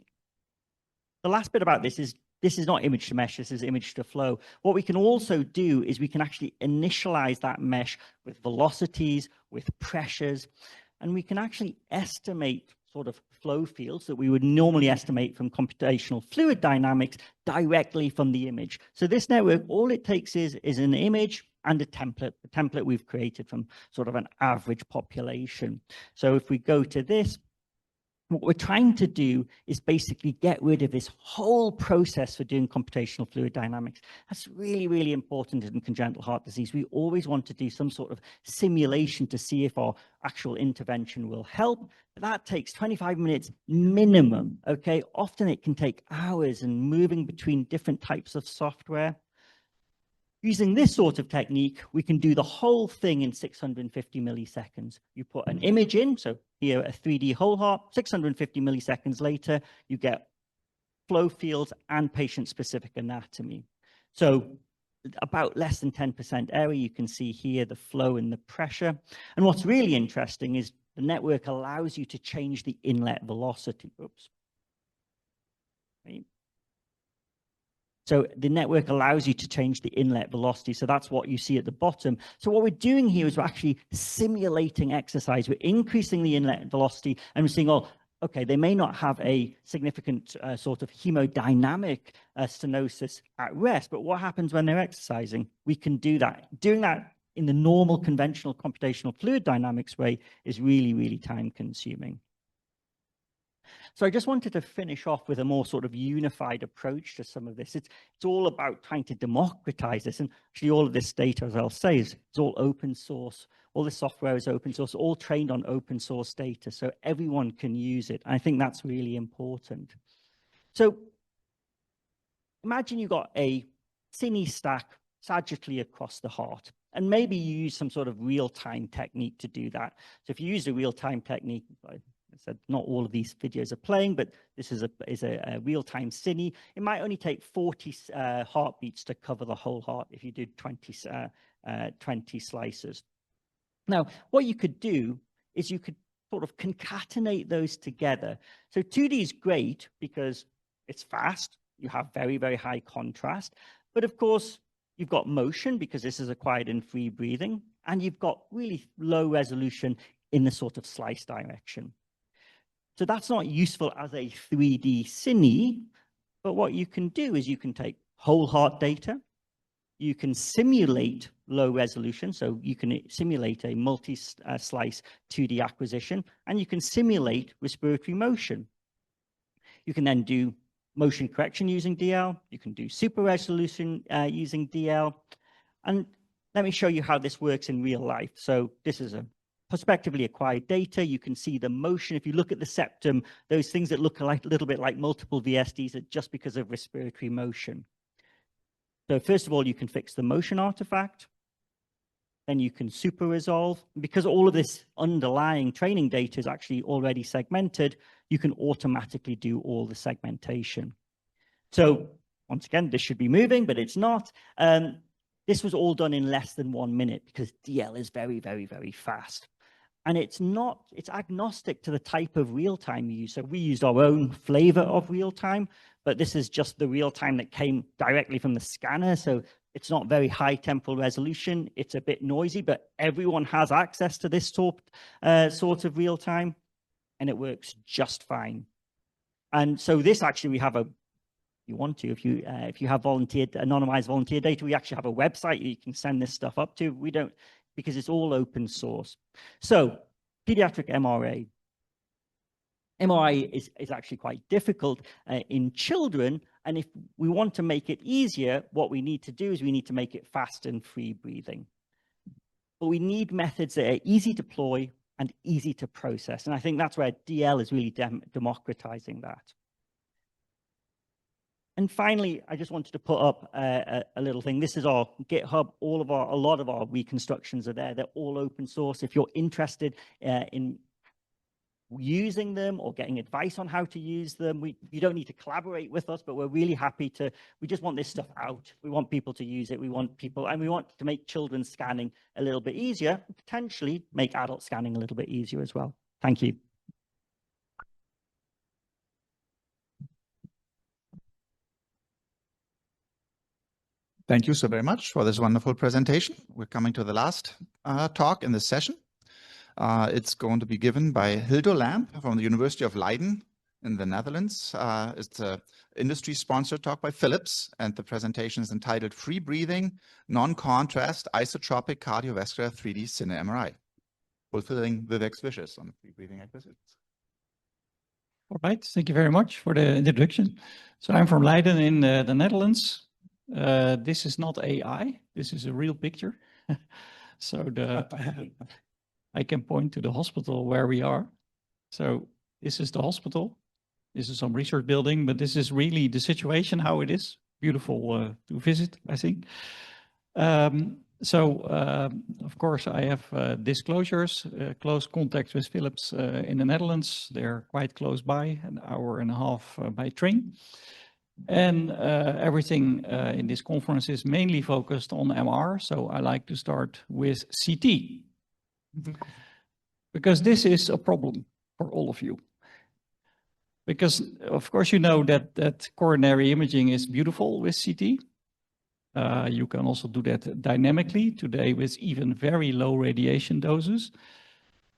last bit about this is not image to mesh, this is image to flow. What we can also do is we can actually initialize that mesh with velocities, with pressures, and we can actually estimate sort of flow fields that we would normally estimate from computational fluid dynamics directly from the image. So this network, all it takes is an image and a template we've created from sort of an average population. So if we go to this, What we're trying to do is basically get rid of this whole process for doing computational fluid dynamics. That's really, really important in congenital heart disease. We always want to do some sort of simulation to see if our actual intervention will help. But that takes 25 minutes minimum, okay? Often it can take hours and moving between different types of software. Using this sort of technique, we can do the whole thing in 650 milliseconds. You put an image in, so here a 3D whole heart, 650 milliseconds later, you get flow fields and patient-specific anatomy. So about less than 10% error, you can see here the flow and the pressure. And what's really interesting is the network allows you to change the inlet velocity. Oops. Right. So the network allows you to change the inlet velocity. So that's what you see at the bottom. So what we're doing here is we're actually simulating exercise. We're increasing the inlet velocity and we're seeing, oh, okay, they may not have a significant sort of hemodynamic stenosis at rest, but what happens when they're exercising? We can do that. Doing that in the normal conventional computational fluid dynamics way is really, really time consuming. So I just wanted to finish off with a more sort of unified approach to some of this. It's all about trying to democratize this. And actually all of this data, as I'll say, is it's all open source. All this software is open source, all trained on open source data. So everyone can use it. I think that's really important. So imagine you got a cine stack sagittally across the heart. And maybe you use some sort of real-time technique to do that. So if you use a real-time technique, I said not all of these videos are playing, but this is a real-time cine. It might only take 40 heartbeats to cover the whole heart if you did 20 slices. Now, what you could do is you could sort of concatenate those together. So 2D is great because it's fast. You have very, very high contrast. But of course, you've got motion because this is acquired in free breathing. And you've got really low resolution in the sort of slice direction. So that's not useful as a 3D cine, but what you can do is you can take whole heart data, you can simulate low resolution, so you can simulate a multi-slice 2D acquisition, and you can simulate respiratory motion. You can then do motion correction using DL, you can do super resolution using DL, and let me show you how this works in real life. So this is a prospectively acquired data. You can see the motion. If you look at the septum, those things that look like a little bit like multiple VSDs are just because of respiratory motion. So first of all, you can fix the motion artifact. Then you can super resolve. Because all of this underlying training data is actually already segmented, you can automatically do all the segmentation. So once again, this should be moving, but it's not. This was all done in less than 1 minute because DL is very, very, very fast. And it's agnostic to the type of real-time you use. So we used our own flavor of real-time, but this is just the real-time that came directly from the scanner. So it's not very high temporal resolution. It's a bit noisy, but everyone has access to this sort of real-time, and it works just fine. And so this actually, we have a, you want to, if you have anonymized volunteer data, we actually have a website you can send this stuff up to. We don't, because it's all open source. So pediatric MRA. MRA is actually quite difficult in children. And if we want to make it easier, what we need to do is we need to make it fast and free breathing. But we need methods that are easy to deploy and easy to process. And I think that's where DL is really democratizing that. And finally, I just wanted to put up a little thing. This is our GitHub. A lot of our reconstructions are there. They're all open source. If you're interested in using them or getting advice on how to use them, you don't need to collaborate with us, but we're really happy to. We just want this stuff out. We want people to use it. We want to make children's scanning a little bit easier, potentially make adult scanning a little bit easier as well. Thank you. Thank you so very much for this wonderful presentation. We're coming to the last talk in this session. It's going to be given by Hildo Lamp from the University of Leiden in the Netherlands. It's an industry-sponsored talk by Philips, and the presentation is entitled Free Breathing, Non-Contrast Isotropic Cardiovascular 3D Cine MRI, fulfilling Vivek's wishes on free breathing acquisitions. All right, thank you very much for the introduction. So I'm from Leiden in the Netherlands. This is not AI, this is a real picture. So I can point to the hospital where we are. So this is the hospital. This is some research building, but this is really the situation, how it is. Beautiful to visit, I think. Of course, I have disclosures, close contact with Philips in the Netherlands. They're quite close by, an hour and a half by train. And everything in this conference is mainly focused on MR. So I like to start with CT. Because this is a problem for all of you. Because, of course, you know that coronary imaging is beautiful with CT. You can also do that dynamically today with even very low radiation doses.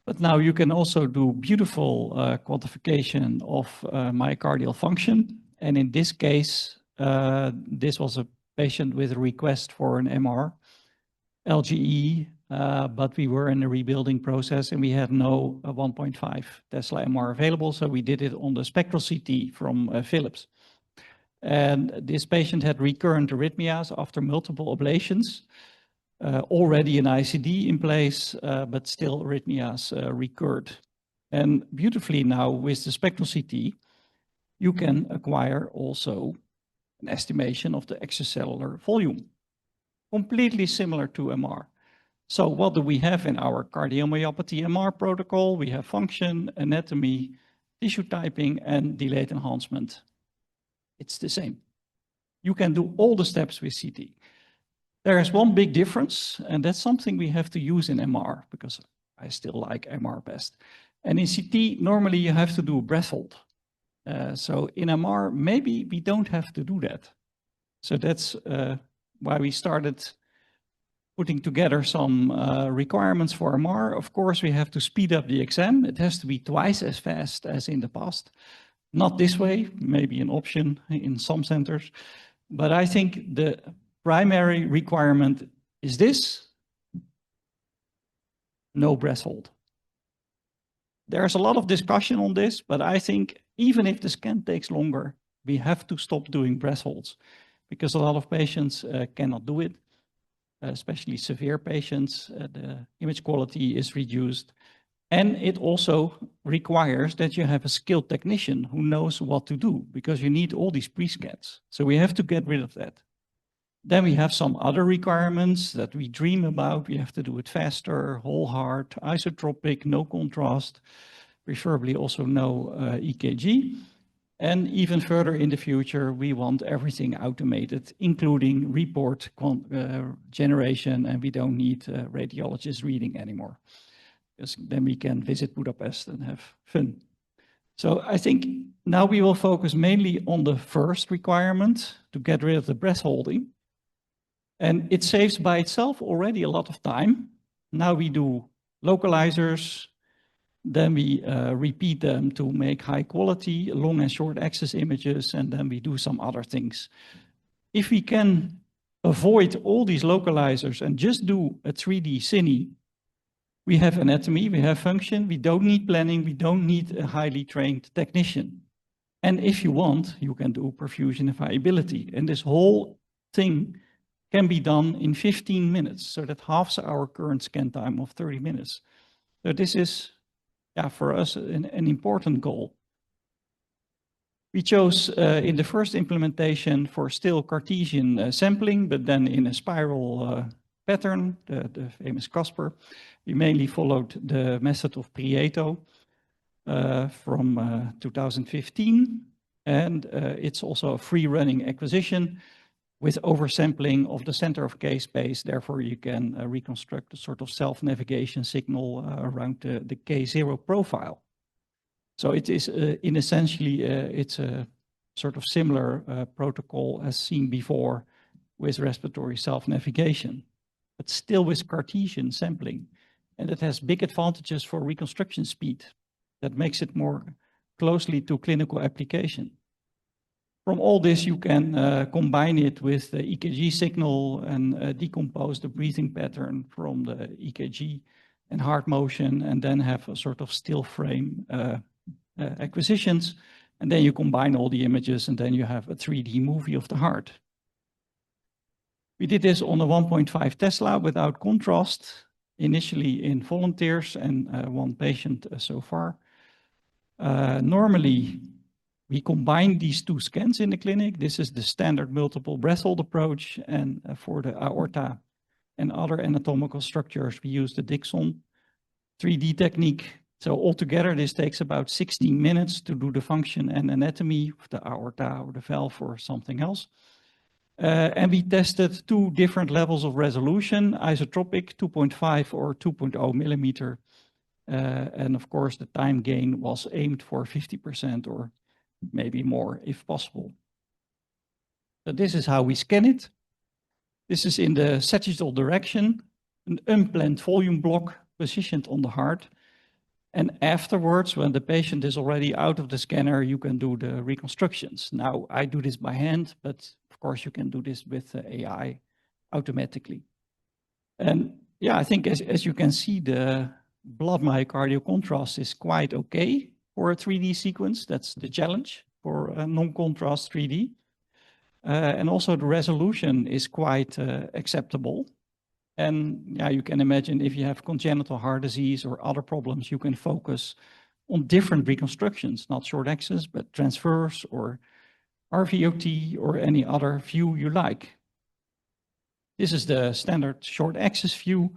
But now you can also do beautiful quantification of myocardial function. And in this case, this was a patient with a request for an MR, LGE, but we were in the rebuilding process and we had no 1.5 Tesla MR available. So we did it on the spectral CT from Philips. And this patient had recurrent arrhythmias after multiple ablations, already an ICD in place, but still arrhythmias recurred. And beautifully now with the spectral CT, you can acquire also an estimation of the extracellular volume, completely similar to MR. So what do we have in our cardiomyopathy MR protocol? We have function, anatomy, tissue typing, and delayed enhancement. It's the same. You can do all the steps with CT. There is one big difference, and that's something we have to use in MR, because I still like MR best. And in CT, normally you have to do a breath hold. So in MR, maybe we don't have to do that. So that's why we started putting together some requirements for MR. Of course, we have to speed up the exam. It has to be twice as fast as in the past. Not this way, maybe an option in some centers. But I think the primary requirement is this: no breath hold. There's a lot of discussion on this, but I think even if the scan takes longer, we have to stop doing breath holds because a lot of patients cannot do it, especially severe patients. The image quality is reduced. And it also requires that you have a skilled technician who knows what to do because you need all these pre-scans. So we have to get rid of that. Then we have some other requirements that we dream about. We have to do it faster, whole heart, isotropic, no contrast, preferably also no EKG. And even further in the future, we want everything automated, including report generation, and we don't need radiologists reading anymore. Because then we can visit Budapest and have fun. So I think now we will focus mainly on the first requirement to get rid of the breath holding. And it saves by itself already a lot of time. Now we do localizers, then we repeat them to make high quality, long and short axis images, and then we do some other things. If we can avoid all these localizers and just do a 3D cine, we have anatomy, we have function, we don't need planning, we don't need a highly trained technician. And if you want, you can do perfusion and viability. And this whole thing can be done in 15 minutes, so that halves our current scan time of 30 minutes. So this is, for us, an important goal. We chose in the first implementation for still Cartesian sampling, but then in a spiral pattern, the famous Casper. We mainly followed the method of Prieto from 2015. And it's also a free running acquisition with oversampling of the center of K space. Therefore, you can reconstruct a sort of self-navigation signal around the K0 profile. So it is in essentially, it's a sort of similar protocol as seen before with respiratory self-navigation, but still with Cartesian sampling. And it has big advantages for reconstruction speed that makes it more closely to clinical application. From all this, you can combine it with the EKG signal and decompose the breathing pattern from the EKG and heart motion, and then have a sort of still frame acquisitions, and then you combine all the images, and then you have a 3D movie of the heart. We did this on a 1.5 Tesla without contrast, initially in volunteers and one patient so far. Normally, we combine these two scans in the clinic. This is the standard multiple breath hold approach, and for the aorta and other anatomical structures, we use the Dixon 3D technique. So altogether, this takes about 16 minutes to do the function and anatomy of the aorta or the valve or something else. And we tested two different levels of resolution, isotropic 2.5 or 2.0 millimeter. And of course, the time gain was aimed for 50% or maybe more if possible. So this is how we scan it. This is in the sagittal direction, an unplanned volume block positioned on the heart. And afterwards, when the patient is already out of the scanner, you can do the reconstructions. Now, I do this by hand, but of course you can do this with AI automatically. And yeah, I think as you can see, the blood myocardial contrast is quite okay for a 3D sequence. That's the challenge for a non-contrast 3D. And also the resolution is quite acceptable. And yeah, you can imagine if you have congenital heart disease or other problems, you can focus on different reconstructions, not short axis, but transverse or RVOT or any other view you like. This is the standard short axis view.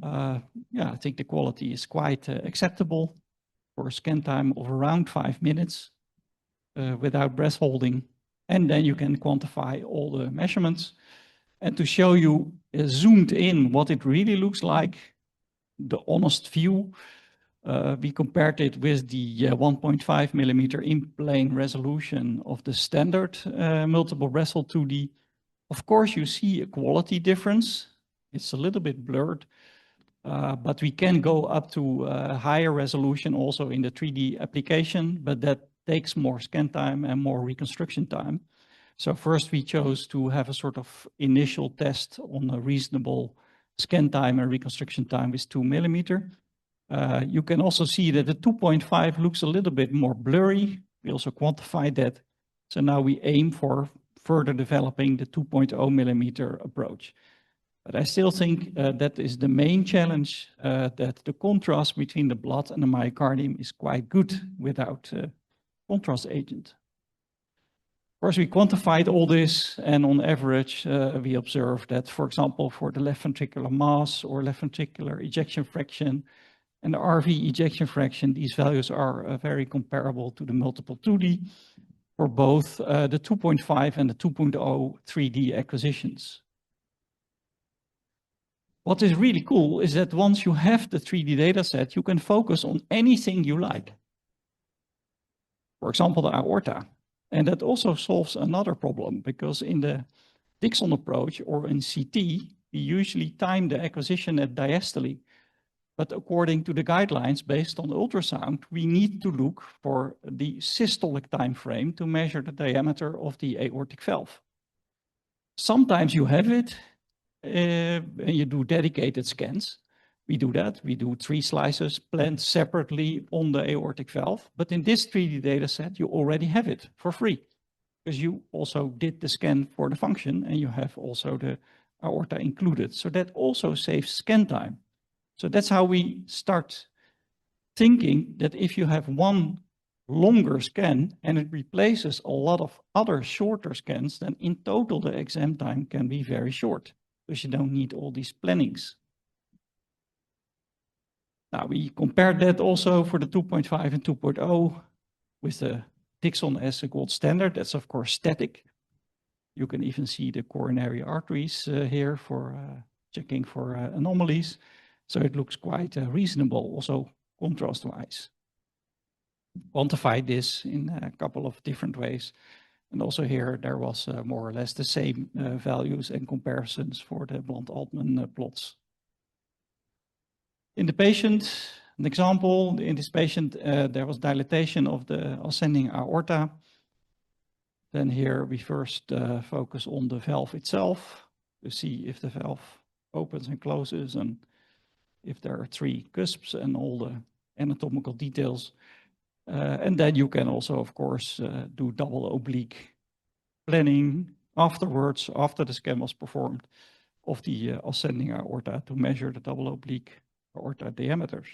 Yeah, I think the quality is quite acceptable for a scan time of around 5 minutes without breath holding. And then you can quantify all the measurements. And to show you zoomed in what it really looks like, the honest view, we compared it with the 1.5 millimeter in-plane resolution of the standard multiple breath hold 2D. Of course, you see a quality difference. It's a little bit blurred, but we can go up to higher resolution also in the 3D application, but that takes more scan time and more reconstruction time. So first we chose to have a sort of initial test on a reasonable scan time and reconstruction time with 2 millimeter. You can also see that the 2.5 looks a little bit more blurry. We also quantified that. So now we aim for further developing the 2.0 millimeter approach. But I still think that is the main challenge, that the contrast between the blood and the myocardium is quite good without contrast agent. Of course, we quantified all this, and on average, we observed that, for example, for the left ventricular mass or left ventricular ejection fraction and the RV ejection fraction, these values are very comparable to the multiple 2D for both the 2.5 and the 2.0 3D acquisitions. What is really cool is that once you have the 3D data set, you can focus on anything you like. For example, the aorta. And that also solves another problem, because in the Dixon approach or in CT, we usually time the acquisition at diastole. But according to the guidelines based on ultrasound, we need to look for the systolic time frame to measure the diameter of the aortic valve. Sometimes you have it, and you do dedicated scans. We do that. We do 3 slices planned separately on the aortic valve. But in this 3D data set, you already have it for free, because you also did the scan for the function and you have also the aorta included. So that also saves scan time. So that's how we start thinking that if you have one longer scan and it replaces a lot of other shorter scans, then in total the exam time can be very short, because you don't need all these plannings. Now, we compared that also for the 2.5 and 2.0 with the Dixon as a gold standard. That's, of course, static. You can even see the coronary arteries here for checking for anomalies. So it looks quite reasonable, also contrast-wise. Quantified this in a couple of different ways. And also here, there was more or less the same values and comparisons for the Blunt-Altman plots. In the patient, an example, in this patient, there was dilatation of the ascending aorta. Then here we first focus on the valve itself to see if the valve opens and closes and if there are 3 cusps and all the anatomical details. And then you can also, of course, do double oblique planning afterwards, after the scan was performed, of the ascending aorta to measure the double oblique aorta diameters.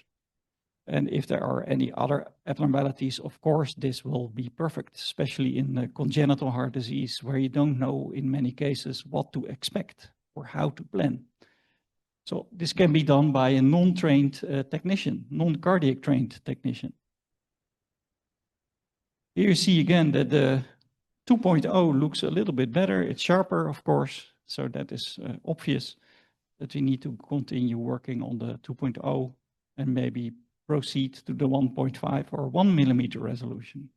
And if there are any other abnormalities, of course, this will be perfect, especially in congenital heart disease, where you don't know in many cases what to expect or how to plan. So this can be done by a non-trained technician, non-cardiac trained technician. Here you see again that the 2.0 looks a little bit better. It's sharper, of course, so that is obvious that we need to continue working on the 2.0 and maybe proceed to the 1.5 or 1 millimeter resolution.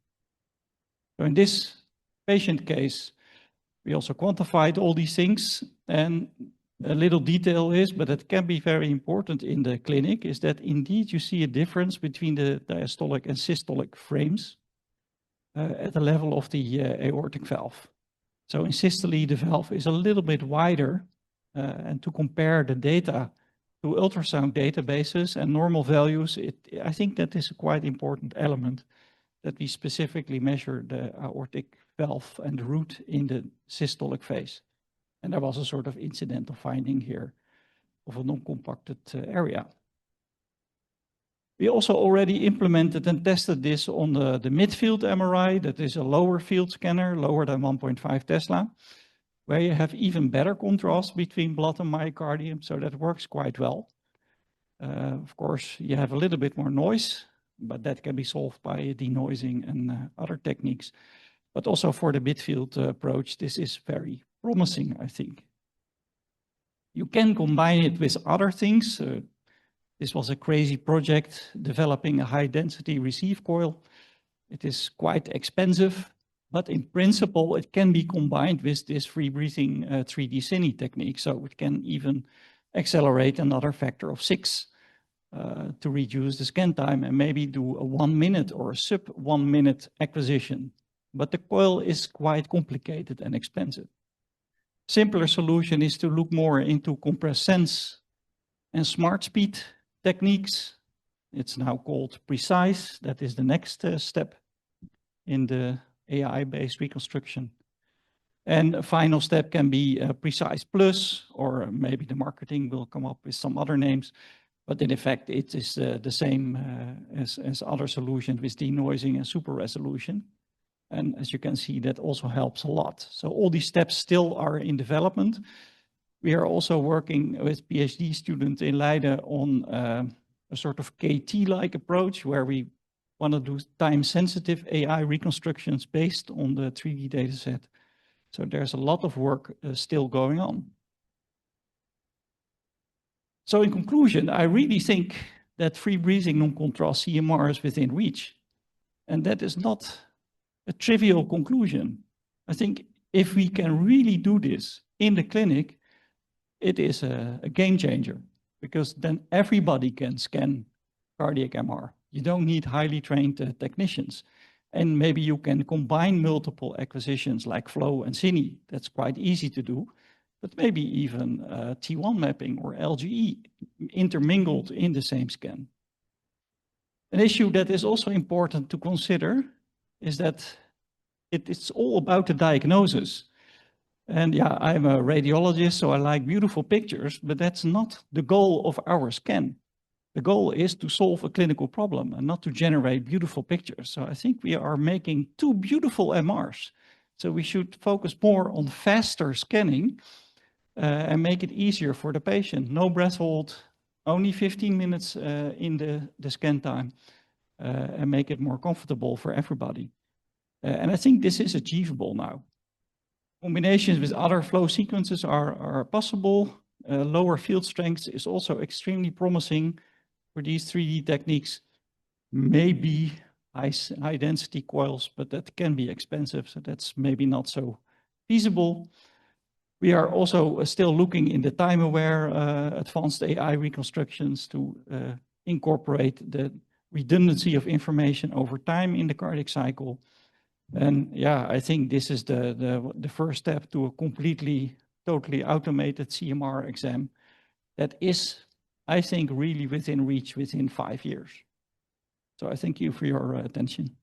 So in this patient case, we also quantified all these things, and a little detail is, but it can be very important in the clinic, is that indeed you see a difference between the diastolic and systolic frames at the level of the aortic valve. So in systole, the valve is a little bit wider, and to compare the data to ultrasound databases and normal values, I think that is a quite important element, that we specifically measure the aortic valve and the root in the systolic phase. And there was a sort of incidental finding here of a non-compacted area. We also already implemented and tested this on the midfield MRI, that is a lower field scanner, lower than 1.5 Tesla, where you have even better contrast between blood and myocardium, so that works quite well. Of course, you have a little bit more noise, but that can be solved by denoising and other techniques. But also for the midfield approach, this is very promising, I think. You can combine it with other things. This was a crazy project, developing a high-density receive coil. It is quite expensive, but in principle, it can be combined with this free breathing 3D cine technique. So it can even accelerate another factor of 6 to reduce the scan time and maybe do a 1 minute or a sub 1 minute acquisition. But the coil is quite complicated and expensive. Simpler solution is to look more into compressed sense and smart speed techniques. It's now called Precise. That is the next step in the AI-based reconstruction. And a final step can be Precise Plus, or maybe the marketing will come up with some other names. But in effect, it is the same as other solutions with denoising and super resolution. And as you can see, that also helps a lot. So all these steps still are in development. We are also working with PhD students in Leiden on a sort of KT-like approach, where we want to do time-sensitive AI reconstructions based on the 3D dataset. So there's a lot of work still going on. So in conclusion, I really think that free breathing non-contrast CMR is within reach. And that is not a trivial conclusion. I think if we can really do this in the clinic, it is a game changer, because then everybody can scan cardiac MR. You don't need highly trained technicians. And maybe you can combine multiple acquisitions like flow and cine. That's quite easy to do. But maybe even T1 mapping or LGE intermingled in the same scan. An issue that is also important to consider is that it's all about the diagnosis. And yeah, I'm a radiologist, so I like beautiful pictures, but that's not the goal of our scan. The goal is to solve a clinical problem and not to generate beautiful pictures. So I think we are making too beautiful MRs. So we should focus more on faster scanning and make it easier for the patient. No breath hold, only 15 minutes in the scan time, and make it more comfortable for everybody. And I think this is achievable now. Combinations with other flow sequences are possible. Lower field strength is also extremely promising for these 3D techniques. Maybe high density coils, but that can be expensive, so that's maybe not so feasible. We are also still looking in the time-aware advanced AI reconstructions to incorporate the redundancy of information over time in the cardiac cycle. And yeah, I think this is the first step to a completely, totally automated CMR exam that is, I think, really within reach within 5 years. So I thank you for your attention.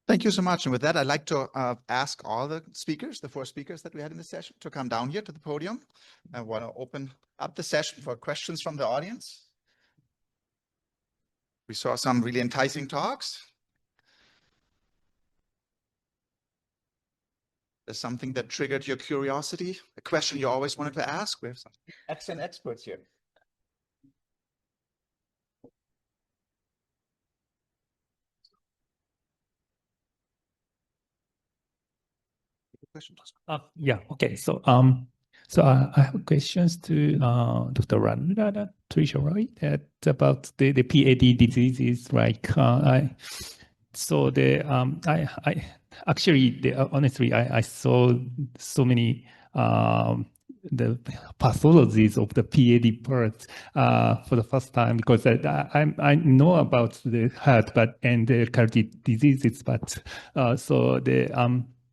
Thank you so much. And with that, I'd like to ask all the speakers, the 4 speakers that we had in this session, to come down here to the podium. I want to open up the session for questions from the audience. We saw some really enticing talks. There's something that triggered your curiosity, a question you always wanted to ask. We have some excellent experts here. Yeah. Okay. So I have questions to Dr. Randa Tricia, right? About the PAD diseases. Like I actually honestly I saw so many the pathologies of the PAD part for the first time, because I know about the heart and the cardiac diseases, but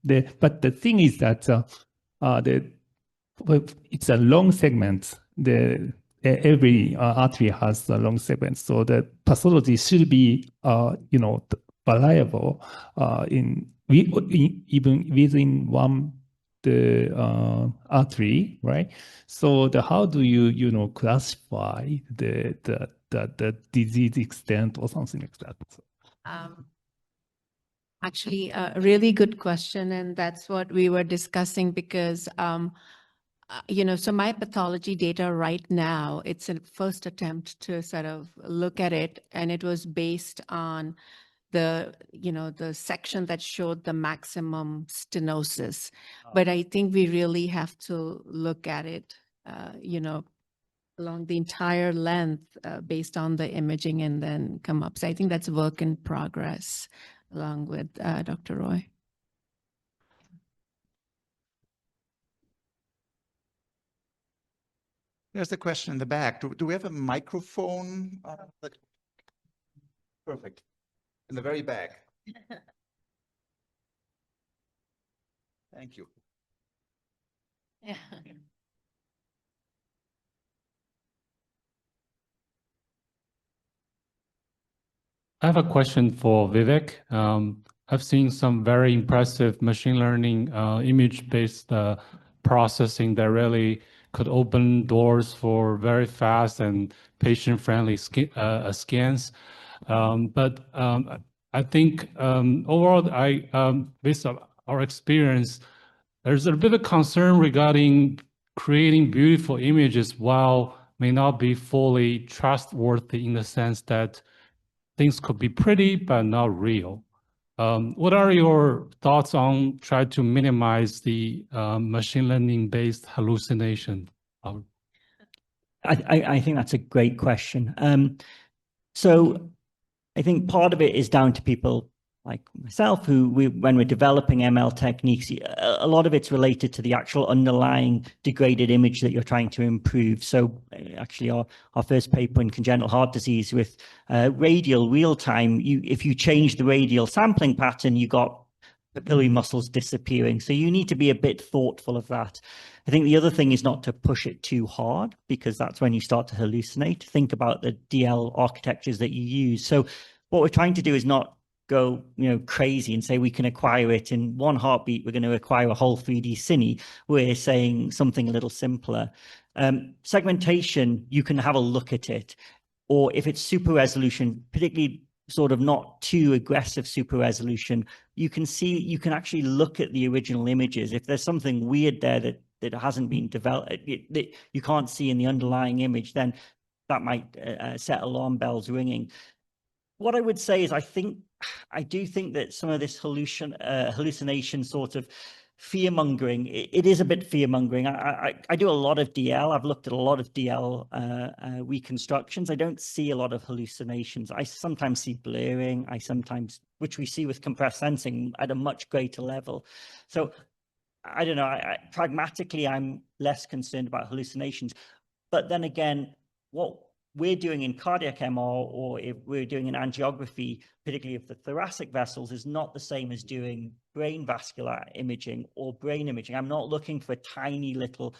but the thing is that it's a long segment. Every artery has a long segment, so the pathology should be variable even within one artery, right? So how do you classify the disease extent or something like that? Actually, a really good question, and that's what we were discussing, because so my pathology data right now, it's a first attempt to sort of look at it, and it was based on the section that showed the maximum stenosis. But I think we really have to look at it, along the entire length based on the imaging and then come up. So I think that's work in progress along with Dr. Roy. There's the question in the back. Do we have a microphone? Perfect. In the very back. Thank you. Yeah. I have a question for Vivek. I've seen some very impressive machine learning image-based processing that really could open doors for very fast and patient-friendly scans. But I think overall, based on our experience, there's a bit of concern regarding creating beautiful images while may not be fully trustworthy, in the sense that things could be pretty, but not real. What are your thoughts on trying to minimize the machine learning-based hallucination? I think that's a great question. So I think part of it is down to people like myself, who when we're developing ML techniques, a lot of it's related to the actual underlying degraded image that you're trying to improve. So actually our first paper in congenital heart disease with radial real time, if you change the radial sampling pattern, you got papillary muscles disappearing. So you need to be a bit thoughtful of that. I think the other thing is not to push it too hard, because that's when you start to hallucinate. Think about the DL architectures that you use. So what we're trying to do is not go crazy and say we can acquire it in one heartbeat, we're going to acquire a whole 3D cine. We're saying something a little simpler. Segmentation, you can have a look at it, or if it's super resolution, particularly sort of not too aggressive super resolution, you can actually look at the original images. If there's something weird there that hasn't been developed, that you can't see in the underlying image, then that might set alarm bells ringing. What I would say is I do think that some of this hallucination sort of fear-mongering, it is a bit fear-mongering. I do a lot of DL. I've looked at a lot of DL reconstructions. I don't see a lot of hallucinations. I sometimes see blurring. Which we see with compressed sensing at a much greater level. So I don't know. Pragmatically, I'm less concerned about hallucinations. But then again, what we're doing in cardiac MR, or if we're doing an angiography, particularly of the thoracic vessels, is not the same as doing brain vascular imaging or brain imaging. I'm not looking for tiny little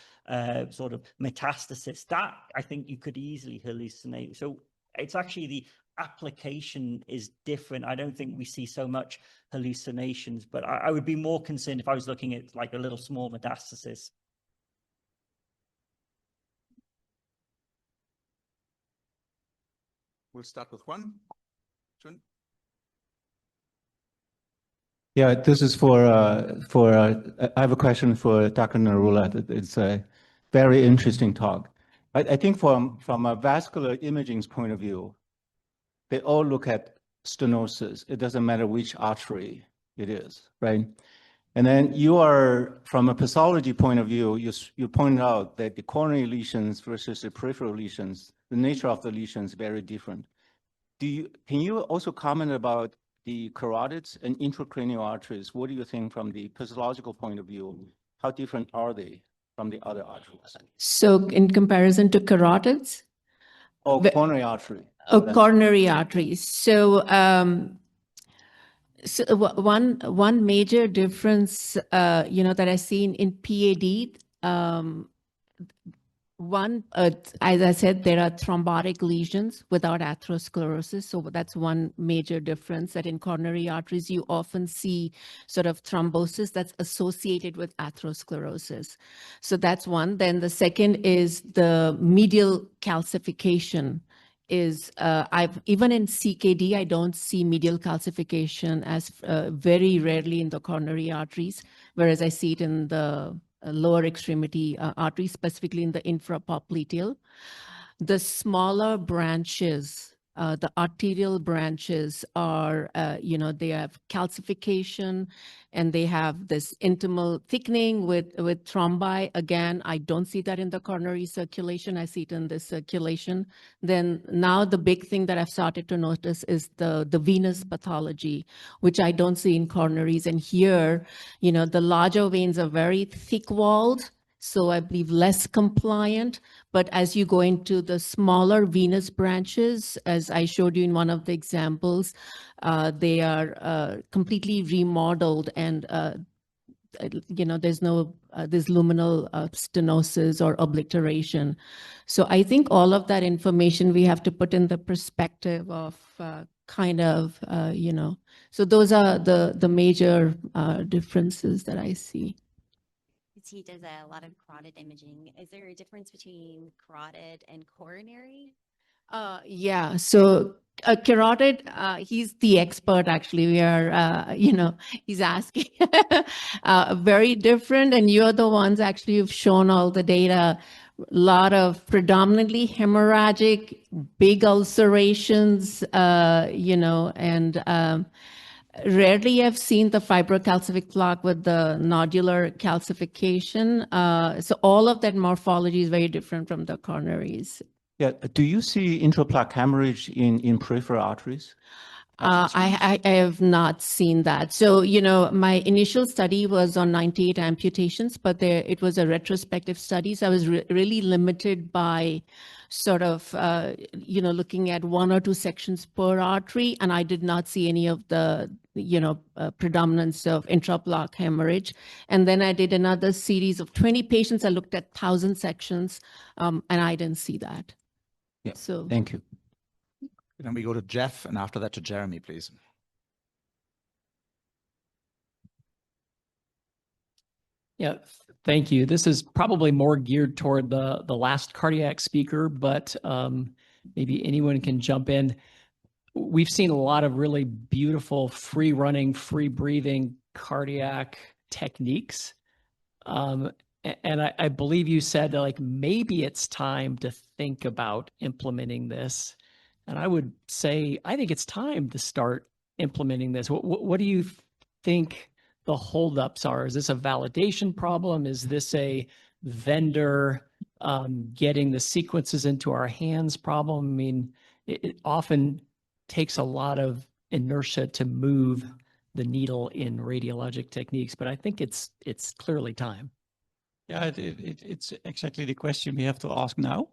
sort of metastasis. That I think you could easily hallucinate. So it's actually the application is different. I don't think we see so much hallucinations, but I would be more concerned if I was looking at like a little small metastasis. We'll start with one. Jun? Yeah, this is I have a question for Dr. Narula. It's a very interesting talk. I think from a vascular imaging's point of view, they all look at stenosis. It doesn't matter which artery it is, right? And then you are, from a pathology point of view, you pointed out that the coronary lesions versus the peripheral lesions, the nature of the lesions is very different. Can you also comment about the carotids and intracranial arteries? What do you think from the pathological point of view? How different are they from the other arteries? So in comparison to carotids? Oh, coronary artery. Oh, coronary arteries. So, one major difference, that I seen in PAD, as I said, there are thrombotic lesions without atherosclerosis. So that's one major difference, that in coronary arteries, you often see sort of thrombosis that's associated with atherosclerosis. So that's one. Then the second is the medial calcification. Even in CKD, I don't see medial calcification as very rarely in the coronary arteries, whereas I see it in the lower extremity arteries, specifically in the infrapopliteal. The smaller branches, the arterial branches are, they have calcification and they have this intimal thickening with thrombi. Again, I don't see that in the coronary circulation. I see it in the circulation. Then now the big thing that I've started to notice is the venous pathology, which I don't see in coronaries. And here, the larger veins are very thick-walled, so I believe less compliant. But as you go into the smaller venous branches, as I showed you in one of the examples, they are completely remodeled, and there's luminal stenosis or obliteration. So I think all of that information we have to put in the perspective of so those are the major differences that I see. He does a lot of carotid imaging. Is there a difference between carotid and coronary? Yeah, so carotid, he's the expert, actually. We are, he's asking very different, and you're the ones actually who've shown all the data. A lot of predominantly hemorrhagic, big ulcerations, and rarely I've seen the fibrocalcific plaque with the nodular calcification. So all of that morphology is very different from the coronaries. Yeah. Do you see intraplaque hemorrhage in peripheral arteries? I have not seen that. So, my initial study was on 98 amputations, but it was a retrospective study. So I was really limited by sort of, looking at one or two sections per artery. And I did not see any of the, predominance of intraplaque hemorrhage. And then I did another series of 20 patients. I looked at 1,000 sections, and I didn't see that. Yeah. So thank you. Then we go to Jeff, and after that to Jeremy, please. Yeah, thank you. This is probably more geared toward the last cardiac speaker, but maybe anyone can jump in. We've seen a lot of really beautiful free running, free breathing cardiac techniques. And I believe you said that, like, maybe it's time to think about implementing this. And I would say, I think it's time to start implementing this. What do you think the holdups are? Is this a validation problem? Is this a vendor getting the sequences into our hands problem? I mean, it often takes a lot of inertia to move the needle in radiologic techniques, but I think it's clearly time. Yeah, it's exactly the question we have to ask now.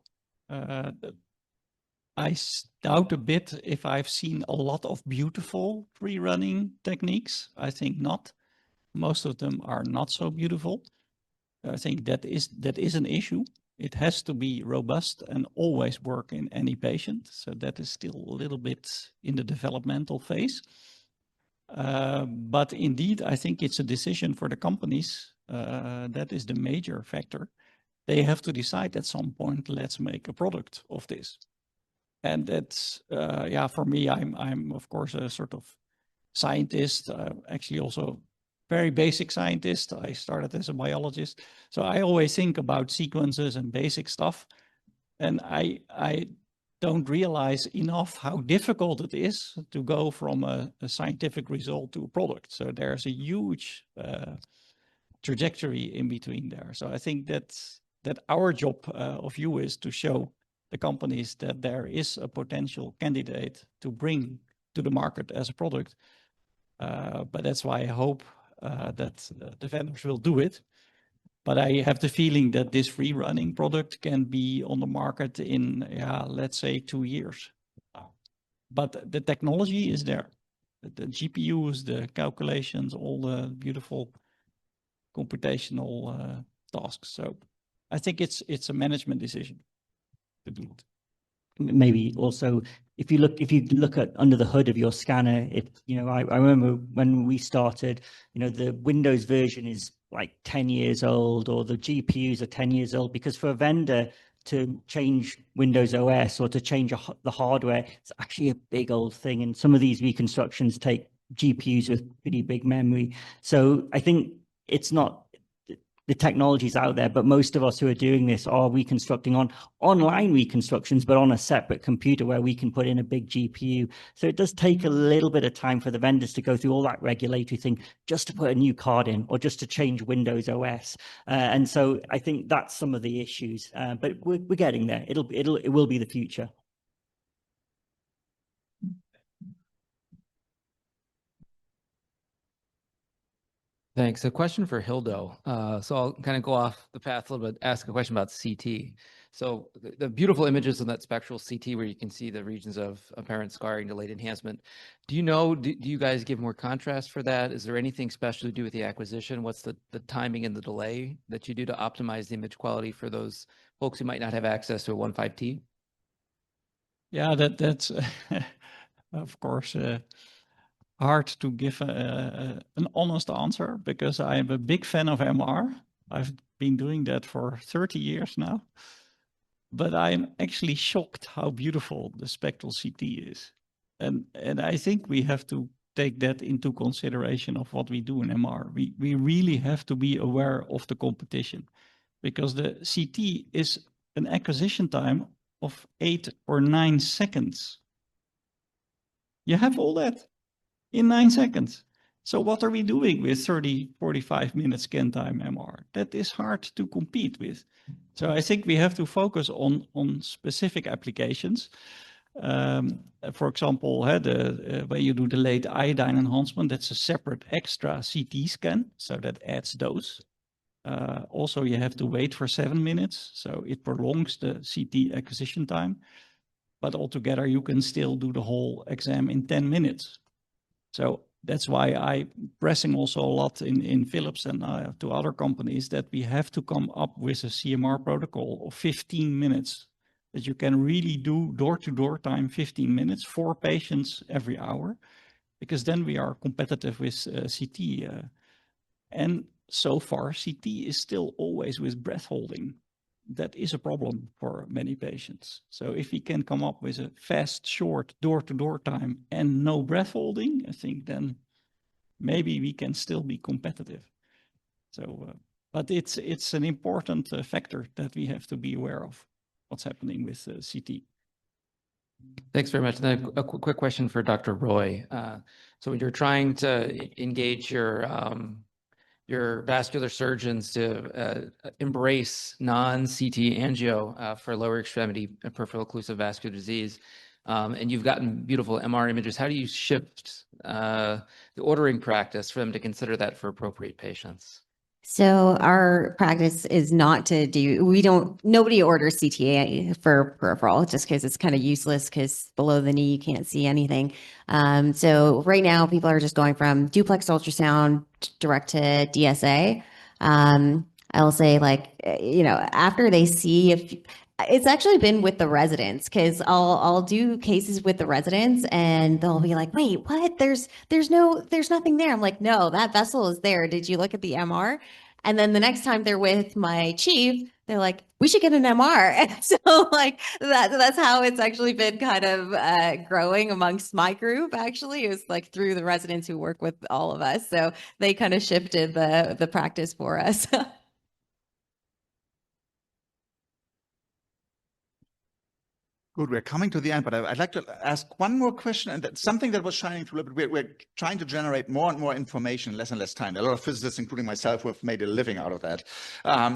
I doubt a bit if I've seen a lot of beautiful free-running techniques. I think not. Most of them are not so beautiful. I think that is an issue. It has to be robust and always work in any patient. So that is still a little bit in the developmental phase. But indeed, I think it's a decision for the companies. That is the major factor. They have to decide at some point, let's make a product of this. And that's, yeah, for me, I'm of course a sort of scientist, actually also very basic scientist. I started as a biologist. So I always think about sequences and basic stuff. And I don't realize enough how difficult it is to go from a scientific result to a product. So there's a huge trajectory in between there. So I think that our job of you is to show the companies that there is a potential candidate to bring to the market as a product. But that's why I hope that the vendors will do it. But I have the feeling that this free running product can be on the market in, yeah, let's say 2 years. But the technology is there. The GPUs, the calculations, all the beautiful computational tasks. So I think it's a management decision to do it. Maybe also, if you look at under the hood of your scanner, I remember when we started, the Windows version is like 10 years old, or the GPUs are 10 years old, because for a vendor to change Windows OS or to change the hardware, it's actually a big old thing. And some of these reconstructions take GPUs with pretty big memory. So I think it's not, the technology's out there, but most of us who are doing this are reconstructing on online reconstructions, but on a separate computer where we can put in a big GPU. So it does take a little bit of time for the vendors to go through all that regulatory thing just to put a new card in or just to change Windows OS. And so I think that's some of the issues, but we're getting there. It will be the future. Thanks. A question for Hildo. So I'll kind of go off the path a little bit, ask a question about CT. So the beautiful images of that spectral CT where you can see the regions of apparent scarring, delayed enhancement. Do you guys give more contrast for that? Is there anything special to do with the acquisition? What's the timing and the delay that you do to optimize the image quality for those folks who might not have access to a 1.5T? Yeah, that's of course hard to give an honest answer, because I am a big fan of MR. I've been doing that for 30 years now. But I'm actually shocked how beautiful the spectral CT is. And I think we have to take that into consideration of what we do in MR. We really have to be aware of the competition, because the CT is an acquisition time of 8 or 9 seconds. You have all that in 9 seconds. So what are we doing with 30, 45 minutes scan time MR? That is hard to compete with. So I think we have to focus on specific applications. For example, when you do delayed iodine enhancement, that's a separate extra CT scan. So that adds those. Also, you have to wait for 7 minutes. So it prolongs the CT acquisition time. But altogether, you can still do the whole exam in 10 minutes. So that's why I'm pressing also a lot in Philips and to other companies that we have to come up with a CMR protocol of 15 minutes, that you can really do door-to-door time 15 minutes, 4 patients every hour, because then we are competitive with CT. And so far, CT is still always with breath holding. That is a problem for many patients. So if we can come up with a fast, short door-to-door time and no breath holding, I think then maybe we can still be competitive. So, but it's an important factor that we have to be aware of, what's happening with CT. Thanks very much. Then a quick question for Dr. Roy. So when you're trying to engage your vascular surgeons to embrace non-CT angio for lower extremity peripheral occlusive vascular disease, and you've gotten beautiful MR images, how do you shift the ordering practice for them to consider that for appropriate patients? So our practice is not to do, nobody orders CTA for peripheral just because it's kind of useless because below the knee, you can't see anything. So right now people are just going from duplex ultrasound direct to DSA. I'll say after they see if it's actually been with the residents because I'll do cases with the residents and they'll be like, wait, what? There's nothing there. I'm like, no, that vessel is there. Did you look at the MR? And then the next time they're with my chief, they're like, we should get an MR. And so that's how it's actually been kind of growing amongst my group. Actually, it was like through the residents who work with all of us. So they kind of shifted the practice for us. Good, we're coming to the end, but I'd like to ask one more question, and that's something that was shining through a little bit. We're trying to generate more and more information, less and less time. A lot of physicists, including myself, who have made a living out of that.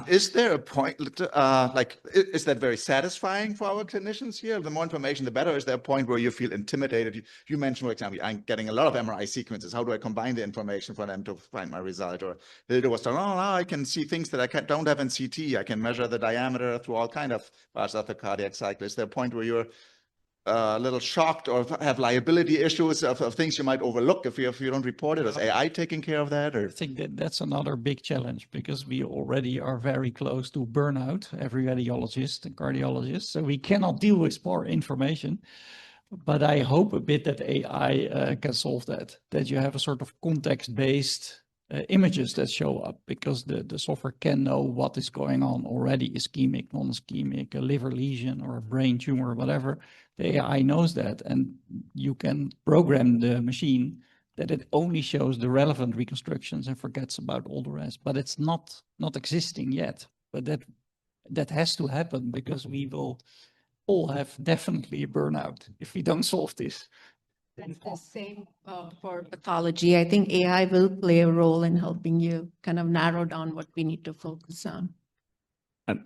Is there a point, is that very satisfying for our clinicians here? The more information, the better. Is there a point where you feel intimidated? You mentioned, for example, I'm getting a lot of MRI sequences. How do I combine the information for them to find my result? Or Hilda was talking, oh, I can see things that I don't have in CT. I can measure the diameter through all kind of parts of the cardiac cycle. Is there a point where you're a little shocked or have liability issues of things you might overlook if you don't report it? Is AI taking care of that? Or I think that's another big challenge because we already are very close to burnout, every radiologist and cardiologist. So we cannot deal with more information. But I hope a bit that AI can solve that you have a sort of context-based images that show up because the software can know what is going on already, ischemic, non-ischemic, a liver lesion or a brain tumor, whatever. The AI knows that, and you can program the machine that it only shows the relevant reconstructions and forgets about all the rest. But it's not existing yet. But that has to happen because we will all have definitely a burnout if we don't solve this. That's the same for pathology. I think AI will play a role in helping you kind of narrow down what we need to focus on.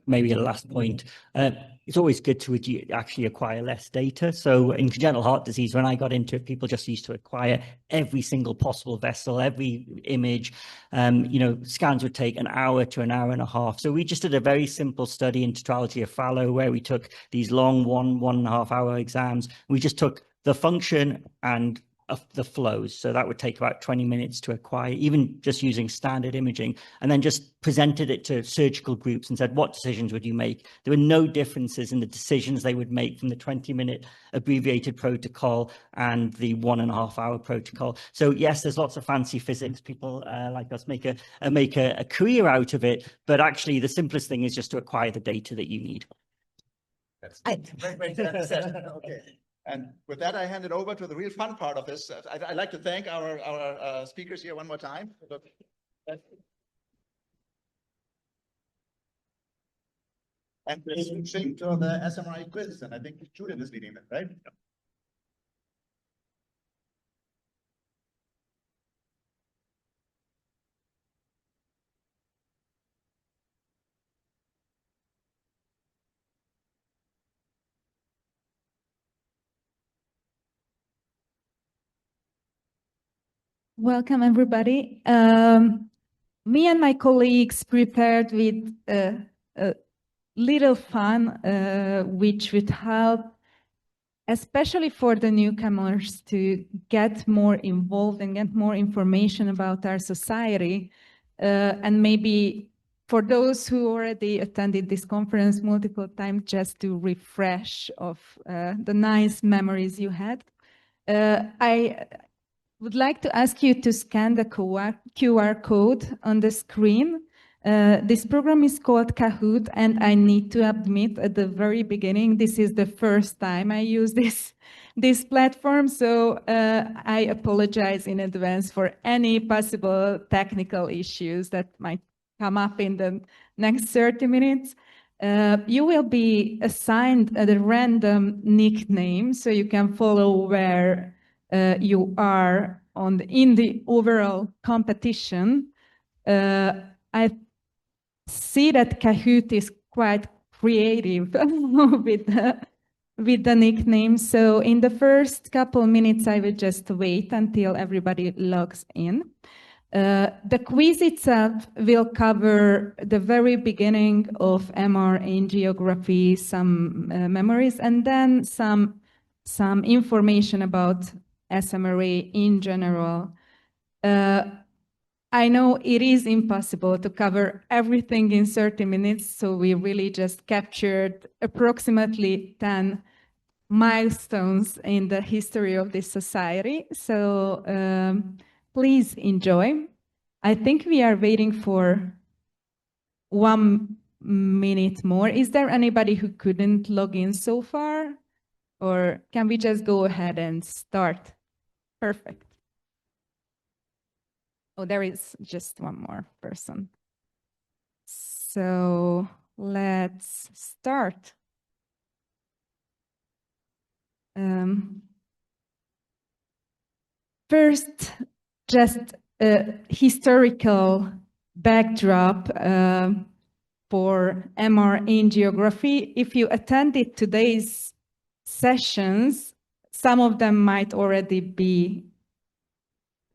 Maybe a last point. It's always good to actually acquire less data. So in congenital heart disease, when I got into it, people just used to acquire every single possible vessel, every image. Scans would take an hour to an hour and a half. So we just did a very simple study in tetralogy of Fallot where we took these long 1.5 hour exams. We just took the function and the flows. So that would take about 20 minutes to acquire, even just using standard imaging, and then just presented it to surgical groups and said, what decisions would you make? There were no differences in the decisions they would make from the 20-minute abbreviated protocol and the 1.5 hour protocol. So yes, there's lots of fancy physics. People like us make a career out of it, but actually the simplest thing is just to acquire the data that you need. That's okay. And with that, I hand it over to the real fun part of this. I'd like to thank our speakers here one more time. And we're switching to the SMRI quiz, and I think Julian is leading that, right? Welcome, everybody. Me and my colleagues prepared with a little fun, which would help, especially for the newcomers, to get more involved and get more information about our society. And maybe for those who already attended this conference multiple times, just to refresh of the nice memories you had. I would like to ask you to scan the QR code on the screen. This program is called Kahoot, and I need to admit at the very beginning, this is the first time I use this platform, so I apologize in advance for any possible technical issues that might come up in the next 30 minutes. You will be assigned a random nickname, so you can follow where you are in the overall competition. I see that Kahoot is quite creative with the nickname. So in the first couple minutes, I will just wait until everybody logs in. The quiz itself will cover the very beginning of MR angiography, some memories, and then some information about SMRA in general. I know it is impossible to cover everything in 30 minutes, so we really just captured approximately 10 milestones in the history of this society. So please enjoy. I think we are waiting for 1 minute more. Is there anybody who couldn't log in so far? Or can we just go ahead and start? Perfect. Oh, there is just one more person. So let's start. First, just a historical backdrop for MR angiography. If you attended today's sessions, some of them might already be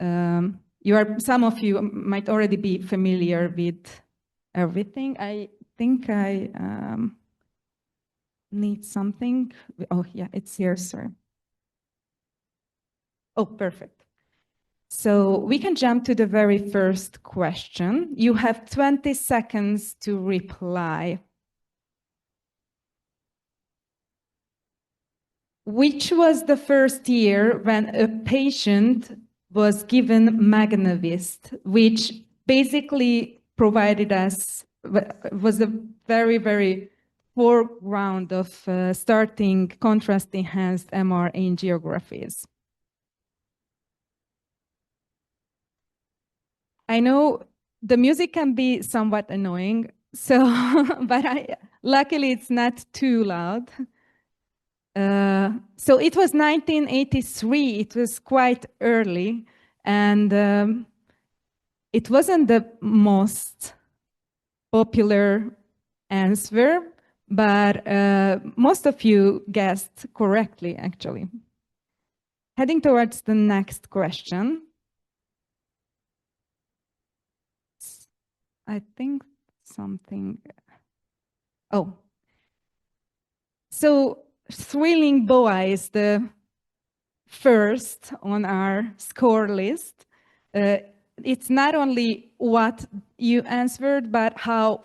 some of you might already be familiar with everything. I think I need something. Oh, yeah, it's here, sir. Oh, perfect. So we can jump to the very first question. You have 20 seconds to reply. Which was the first year when a patient was given Magnavist, which basically provided us, was a very, very foreground of starting contrast-enhanced MR angiographies. I know the music can be somewhat annoying, so but luckily it's not too loud. So it was 1983, it was quite early, and it wasn't the most popular answer, but most of you guessed correctly, actually. Heading towards the next question. I think something, oh. So thrilling BOA is the first on our score list. It's not only what you answered, but how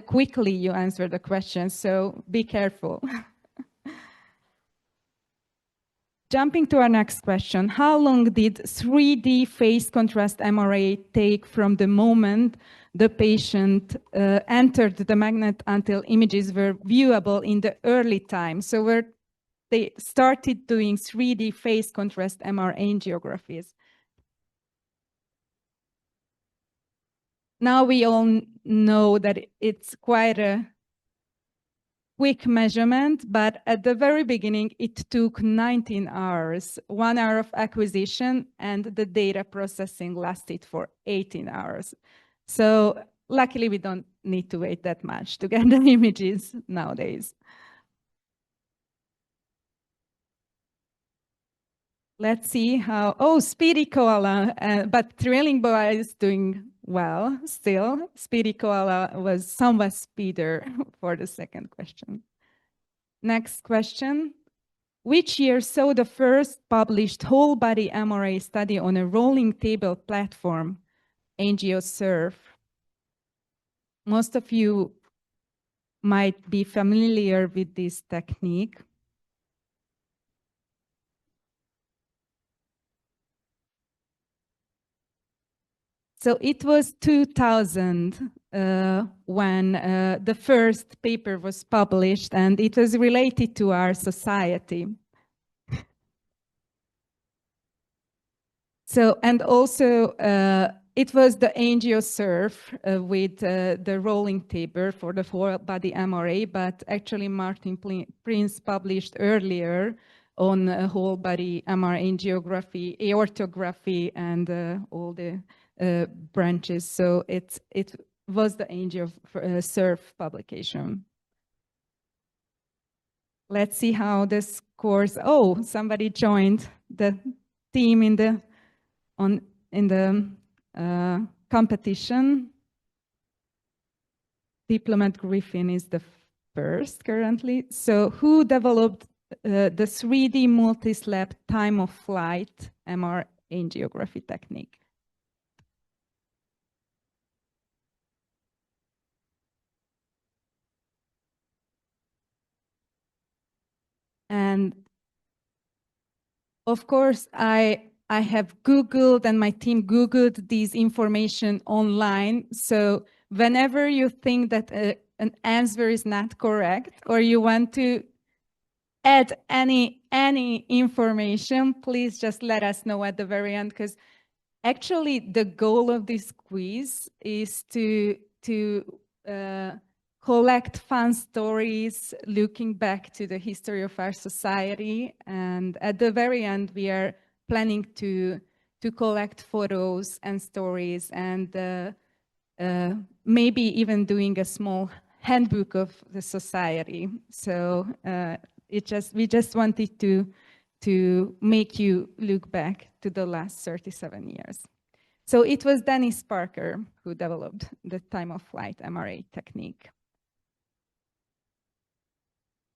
quickly you answered the question, so be careful. Jumping to our next question, how long did 3D phase contrast MRA take from the moment the patient entered the magnet until images were viewable in the early time? So where they started doing 3D phase contrast MR angiographies. Now we all know that it's quite a quick measurement, but at the very beginning, it took 19 hours, 1 hour of acquisition, and the data processing lasted for 18 hours. So luckily, we don't need to wait that much to get the images nowadays. Let's see how, oh, Speedy Koala, but Thrilling Boa is doing well still. Speedy Koala was somewhat speeder for the second question. Next question. Which year saw the first published whole body MRA study on a rolling table platform, AngioSurf? Most of you might be familiar with this technique. So it was 2000 when the first paper was published, and it was related to our society. So, and also it was the AngioSurf with the rolling taper for the whole body MRA, but actually Martin Prince published earlier on whole body MR angiography, aortography, and all the branches. So it was the AngioSurf publication. Let's see how the scores. Oh, somebody joined the team in the competition. Diplomat Griffin is the first currently. So who developed the 3D multi-slab time of flight MR angiography technique? And of course, I have Googled and my team Googled these information online. So whenever you think that an answer is not correct or you want to add any information, please just let us know at the very end, because actually the goal of this quiz is to collect fun stories looking back to the history of our society. And at the very end, we are planning to collect photos and stories and maybe even doing a small handbook of the society. So we just wanted to make you look back to the last 37 years. So it was Dennis Parker who developed the time of flight MRA technique.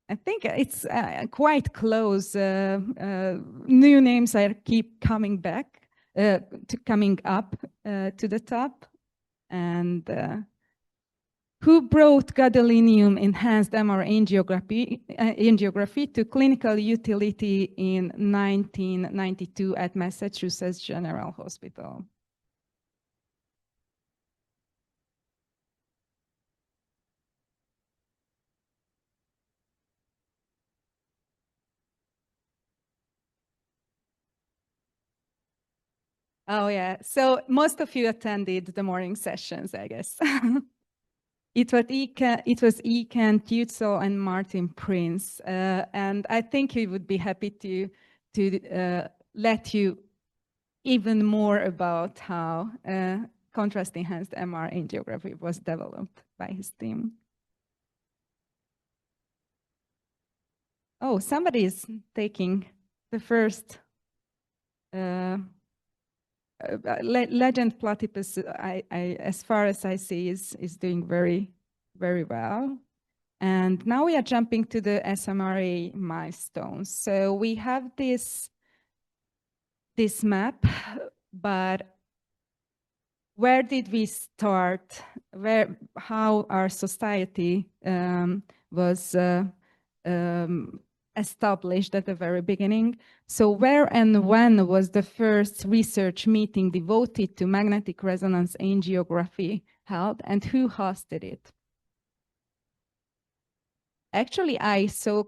I think it's quite close. New names are keep coming back, coming up to the top. And who brought gadolinium enhanced MR angiography to clinical utility in 1992 at Massachusetts General Hospital? Oh yeah, so most of you attended the morning sessions, I guess. It was Eken Tutzel and Martin Prince, and I think he would be happy to let you even more about how contrast-enhanced MR angiography was developed by his team. Oh, somebody is taking the first legend. Platypus, as far as I see, is doing very, very well. And now we are jumping to the SMRA milestones. So we have this map, but where did we start? How our society was established at the very beginning. So where and when was the first research meeting devoted to magnetic resonance angiography held, and who hosted it? Actually, I saw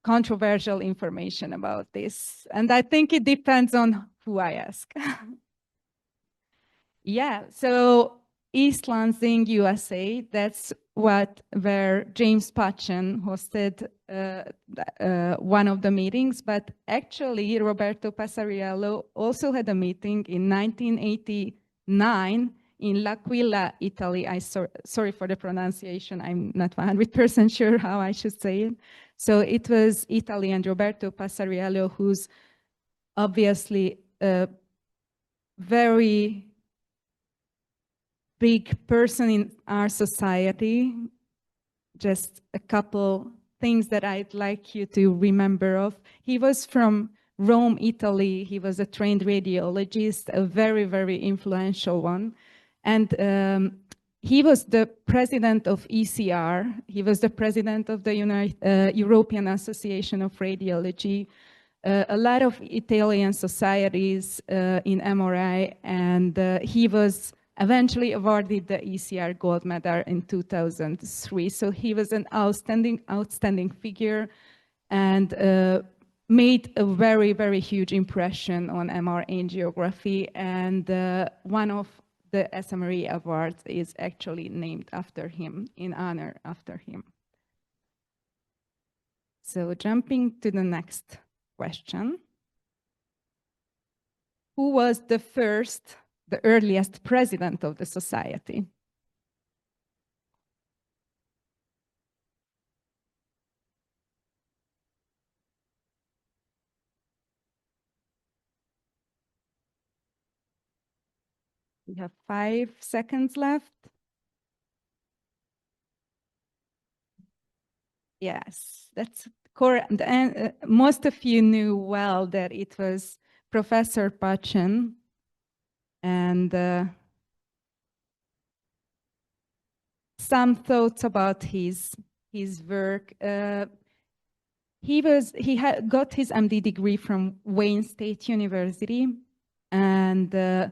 controversial information about this, and I think it depends on who I ask. Yeah, so East Lansing, USA, that's where James Patchen hosted one of the meetings, but actually Roberto Passariello also had a meeting in 1989 in L'Aquila, Italy. Sorry for the pronunciation, I'm not 100% sure how I should say it. So it was Italy and Roberto Passariello, who's obviously a very big person in our society. Just a couple things that I'd like you to remember of. He was from Rome, Italy. He was a trained radiologist, a very, very influential one. And he was the president of ECR. He was the president of the European Association of Radiology. A lot of Italian societies in MRI, and he was eventually awarded the ECR gold medal in 2003. So he was an outstanding figure and made a very, very huge impression on MR angiography. And one of the SMRE awards is actually named after him, in honor after him. So jumping to the next question. Who was the earliest president of the society? We have 5 seconds left. Yes, that's correct. And most of you knew well that it was Professor Pachin. And some thoughts about his work. He had got his MD degree from Wayne State University, and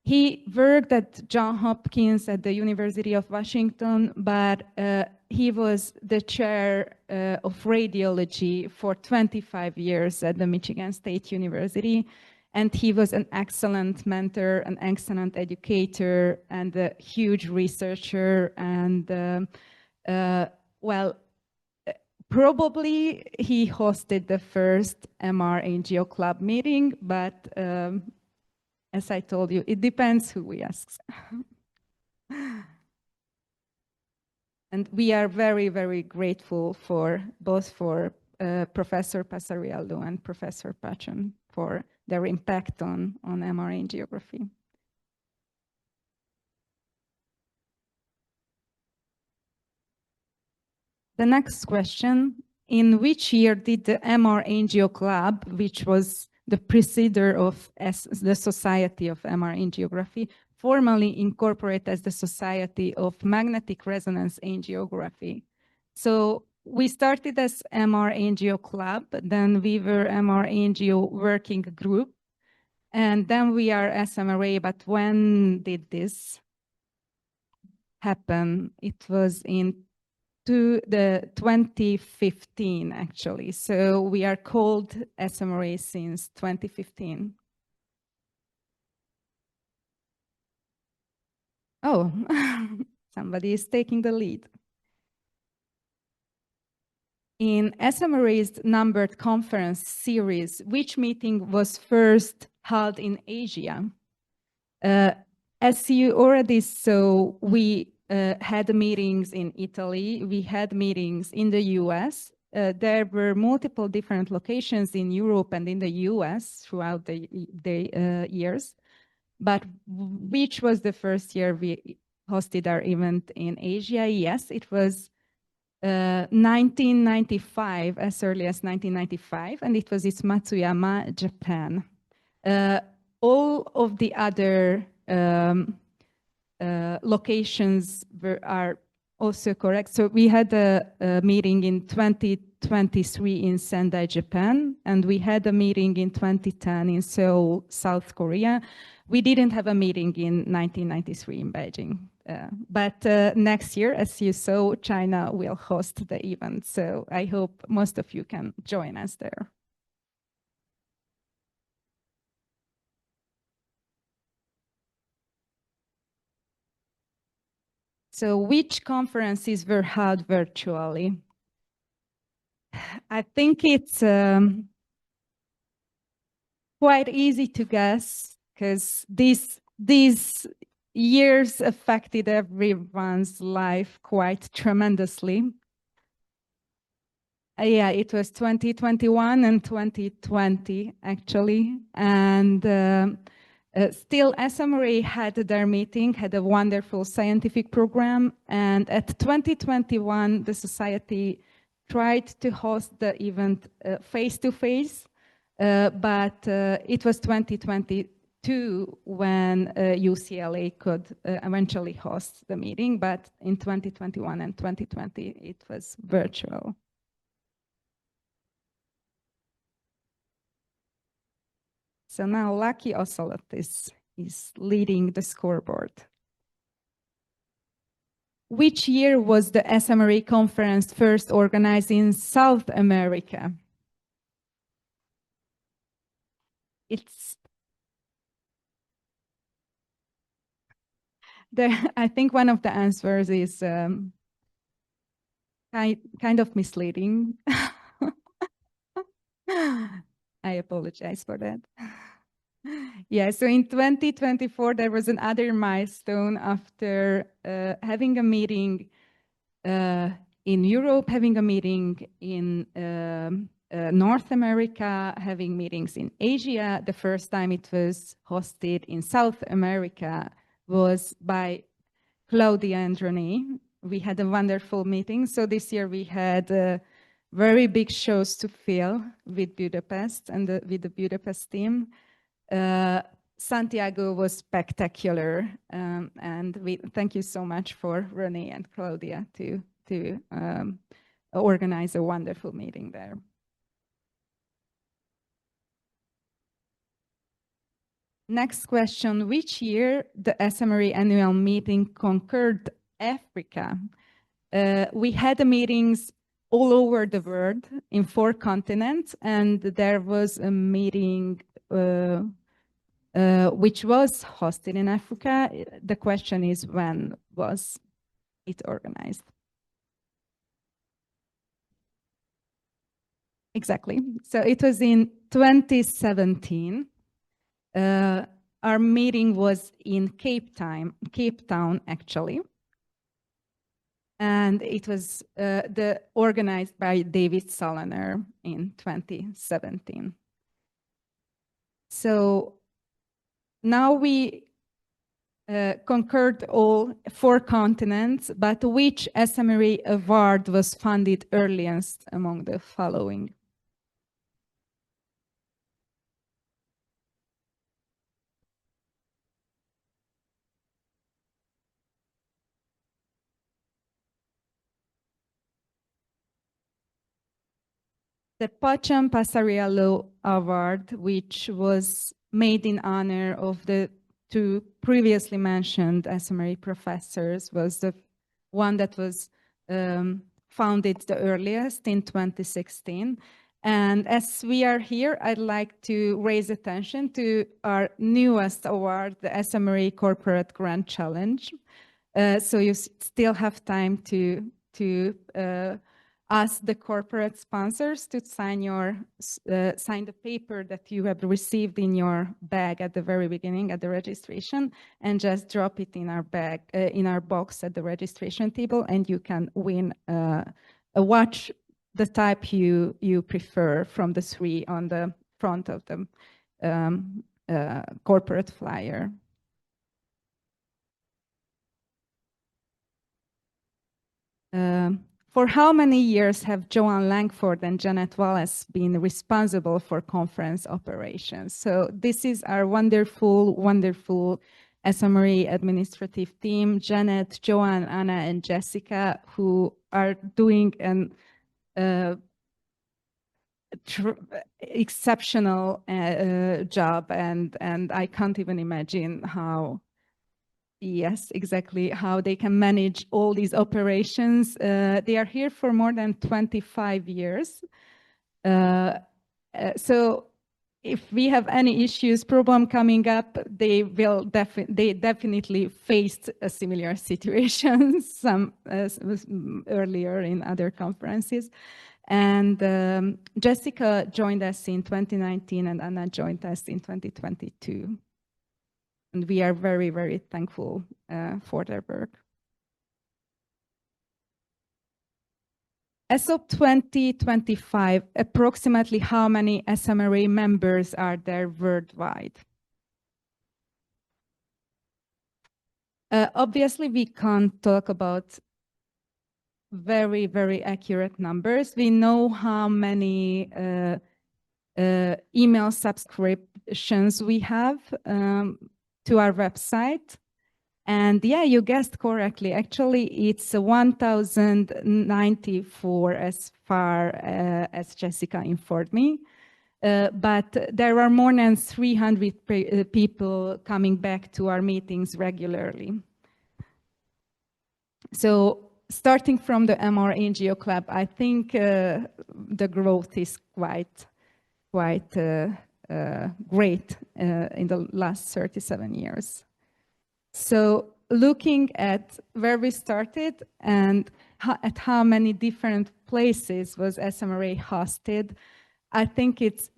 he worked at Johns Hopkins at the University of Washington, but he was the chair of radiology for 25 years at the Michigan State University. And he was an excellent mentor, an excellent educator, and a huge researcher. And probably he hosted the first MR Angio Club meeting, but as I told you, it depends who we ask. And we are very, very grateful for both Professor Passariello and Professor Pachin for their impact on MR angiography. The next question, in which year did the MR Angio Club, which was the preceder of the Society of MR Angiography, formally incorporate as the Society of Magnetic Resonance Angiography? So we started as MR Angio Club, then we were MR Angio Working Group, and then we are SMRA. But when did this happen? It was in the 2015, actually. So we are called SMRA since 2015. Oh, somebody is taking the lead. In SMRA's numbered conference series, which meeting was first held in Asia? As you already saw, we had meetings in Italy, we had meetings in the US. There were multiple different locations in Europe and in the US throughout the years. But which was the first year we hosted our event in Asia? Yes, it was 1995, as early as 1995, and it was in Matsuyama, Japan. All of the other locations are also correct. So we had a meeting in 2023 in Sendai, Japan, and we had a meeting in 2010 in Seoul, South Korea. We didn't have a meeting in 1993 in Beijing. But next year, as you saw, China will host the event. So I hope most of you can join us there. So which conferences were held virtually? I think it's quite easy to guess, because these years affected everyone's life quite tremendously. Yeah, it was 2021 and 2020, actually. And still, SMRA had their meeting, had a wonderful scientific program. And at 2021, the Society tried to host the event face-to-face, but it was 2022 when UCLA could eventually host the meeting, but in 2021 and 2020, it was virtual. So now Lucky Ocelot is leading the scoreboard. Which year was the SMRA conference first organized in South America? I think one of the answers is kind of misleading. I apologize for that. Yeah, so in 2024, there was another milestone after having a meeting in Europe, having a meeting in North America, having meetings in Asia. The first time it was hosted in South America was by Claudia and Renee. We had a wonderful meeting. So this year we had very big shows to fill with Budapest and with the Budapest team. Santiago was spectacular, and we thank you so much for Renee and Claudia to organize a wonderful meeting there. Next question, which year the SMRE annual meeting conquered Africa? We had meetings all over the world in 4 continents, and there was a meeting which was hosted in Africa. The question is, when was it organized? Exactly. So it was in 2017. Our meeting was in Cape Town, actually. And it was organized by David Soloner in 2017. So now we conquered all 4 continents, but which SMRE award was funded earliest among the following? The Pacham Passariello Award, which was made in honor of the 2 previously mentioned SMRE professors, was the one that was founded the earliest in 2016. And as we are here, I'd like to raise attention to our newest award, the SMRE Corporate Grant Challenge. So you still have time to ask the corporate sponsors to sign the paper that you have received in your bag at the very beginning at the registration, and just drop it in our bag, in our box at the registration table, and you can win a watch, the type you prefer from the 3 on the front of the corporate flyer. For how many years have Joanne Langford and Janet Wallace been responsible for conference operations? So this is our wonderful, wonderful SMRE administrative team, Janet, Joanne, Anna, and Jessica, who are doing an exceptional job, and I can't even imagine how. Yes, exactly, how they can manage all these operations. They are here for more than 25 years. So if we have any issues, problem coming up, they definitely faced a similar situation some earlier in other conferences. And Jessica joined us in 2019, and Anna joined us in 2022. And we are very, very thankful for their work. As of 2025, approximately how many SMRE members are there worldwide? Obviously, we can't talk about very, very accurate numbers. We know how many email subscriptions we have to our website. And yeah, you guessed correctly. Actually, it's 1,094 as far as Jessica informed me. But there are more than 300 people coming back to our meetings regularly. So starting from the MRA NGO Club, I think the growth is quite great in the last 37 years. So looking at where we started and at how many different places was SMRA hosted, I think it's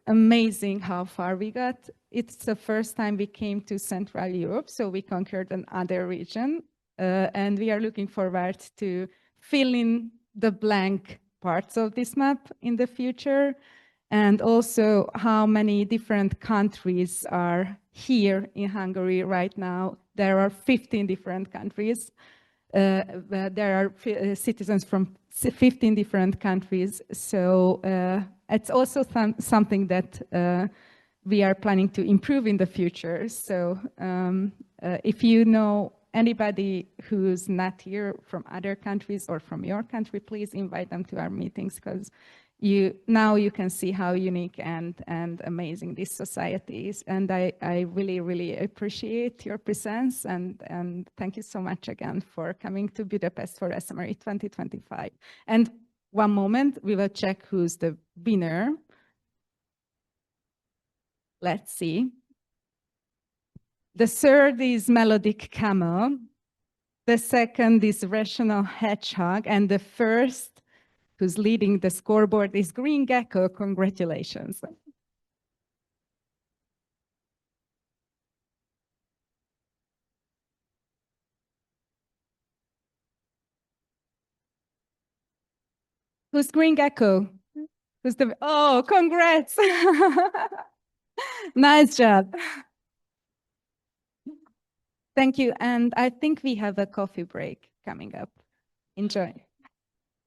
amazing how far we got. It's the first time we came to Central Europe, so we conquered another region, and we are looking forward to fill in the blank parts of this map in the future, and also how many different countries are here in Hungary right now. There are 15 different countries. There are citizens from 15 different countries. So it's also something that we are planning to improve in the future. So if you know anybody who's not here from other countries or from your country, please invite them to our meetings, because now you can see how unique and amazing this society is. And I really, really appreciate your presence, and thank you so much again for coming to Budapest for SMRE 2025. And one moment, we will check who's the winner. Let's see. The third is Melodic Camel. The second is Rational Hedgehog. And the first who's leading the scoreboard is Green Gecko. Congratulations. Who's Green Gecko? Who's the, oh, congrats. Nice job. Thank you. And I think we have a coffee break coming up. Enjoy.